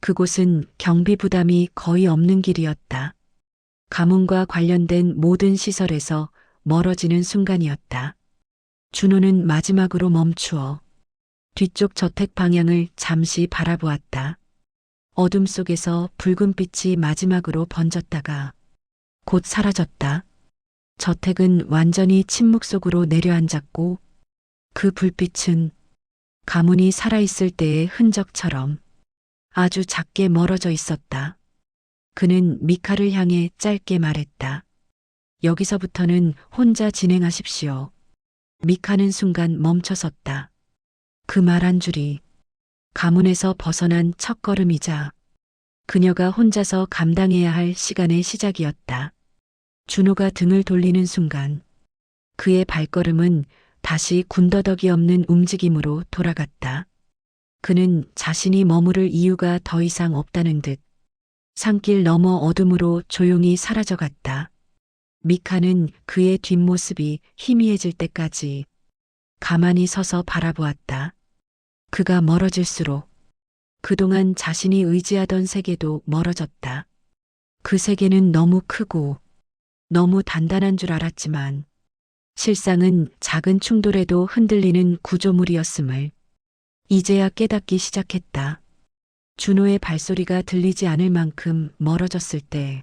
[SPEAKER 1] 그곳은 경비 부담이 거의 없는 길이었다. 가문과 관련된 모든 시설에서 멀어지는 순간이었다. 준호는 마지막으로 멈추어 뒤쪽 저택 방향을 잠시 바라보았다. 어둠 속에서 붉은 빛이 마지막으로 번졌다가 곧 사라졌다. 저택은 완전히 침묵 속으로 내려앉았고 그 불빛은 가문이 살아있을 때의 흔적처럼 아주 작게 멀어져 있었다. 그는 미카를 향해 짧게 말했다. 여기서부터는 혼자 진행하십시오. 미카는 순간 멈춰섰다. 그 말 한 줄이 가문에서 벗어난 첫걸음이자 그녀가 혼자서 감당해야 할 시간의 시작이었다. 준호가 등을 돌리는 순간 그의 발걸음은 다시 군더더기 없는 움직임으로 돌아갔다. 그는 자신이 머무를 이유가 더 이상 없다는 듯 산길 너머 어둠으로 조용히 사라져갔다. 미카는 그의 뒷모습이 희미해질 때까지 가만히 서서 바라보았다. 그가 멀어질수록 그동안 자신이 의지하던 세계도 멀어졌다. 그 세계는 너무 크고 너무 단단한 줄 알았지만 실상은 작은 충돌에도 흔들리는 구조물이었음을 이제야 깨닫기 시작했다. 준호의 발소리가 들리지 않을 만큼 멀어졌을 때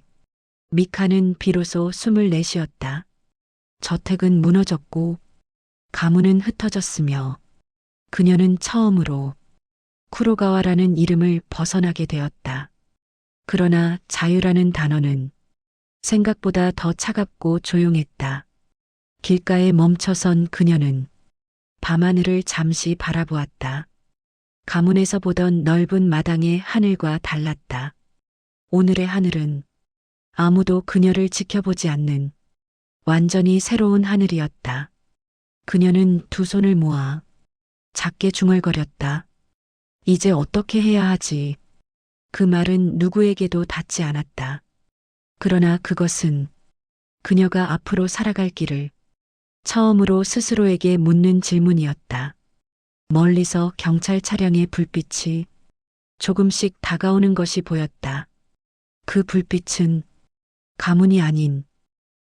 [SPEAKER 1] 미카는 비로소 숨을 내쉬었다. 저택은 무너졌고 가문은 흩어졌으며 그녀는 처음으로 쿠로가와라는 이름을 벗어나게 되었다. 그러나 자유라는 단어는 생각보다 더 차갑고 조용했다. 길가에 멈춰선 그녀는 밤하늘을 잠시 바라보았다. 가문에서 보던 넓은 마당의 하늘과 달랐다. 오늘의 하늘은 아무도 그녀를 지켜보지 않는 완전히 새로운 하늘이었다. 그녀는 두 손을 모아 작게 중얼거렸다. 이제 어떻게 해야 하지? 그 말은 누구에게도 닿지 않았다. 그러나 그것은 그녀가 앞으로 살아갈 길을 처음으로 스스로에게 묻는 질문이었다. 멀리서 경찰 차량의 불빛이 조금씩 다가오는 것이 보였다. 그 불빛은 가문이 아닌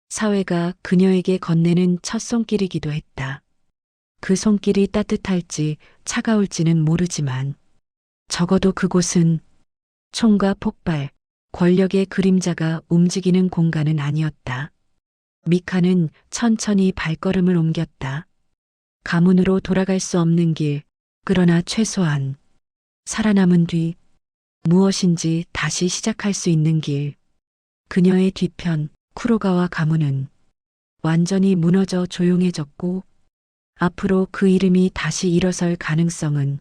[SPEAKER 1] 사회가 그녀에게 건네는 첫 손길이기도 했다. 그 손길이 따뜻할지 차가울지는 모르지만 적어도 그곳은 총과 폭발, 권력의 그림자가 움직이는 공간은 아니었다. 미카는 천천히 발걸음을 옮겼다. 가문으로 돌아갈 수 없는 길, 그러나 최소한 살아남은 뒤 무엇인지 다시 시작할 수 있는 길. 그녀의 뒤편 쿠로가와 가문은 완전히 무너져 조용해졌고 앞으로 그 이름이 다시 일어설 가능성은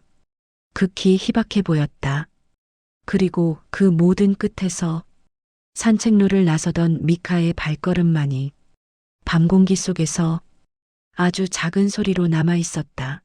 [SPEAKER 1] 극히 희박해 보였다. 그리고 그 모든 끝에서 산책로를 나서던 미카의 발걸음만이 밤 공기 속에서 아주 작은 소리로 남아 있었다.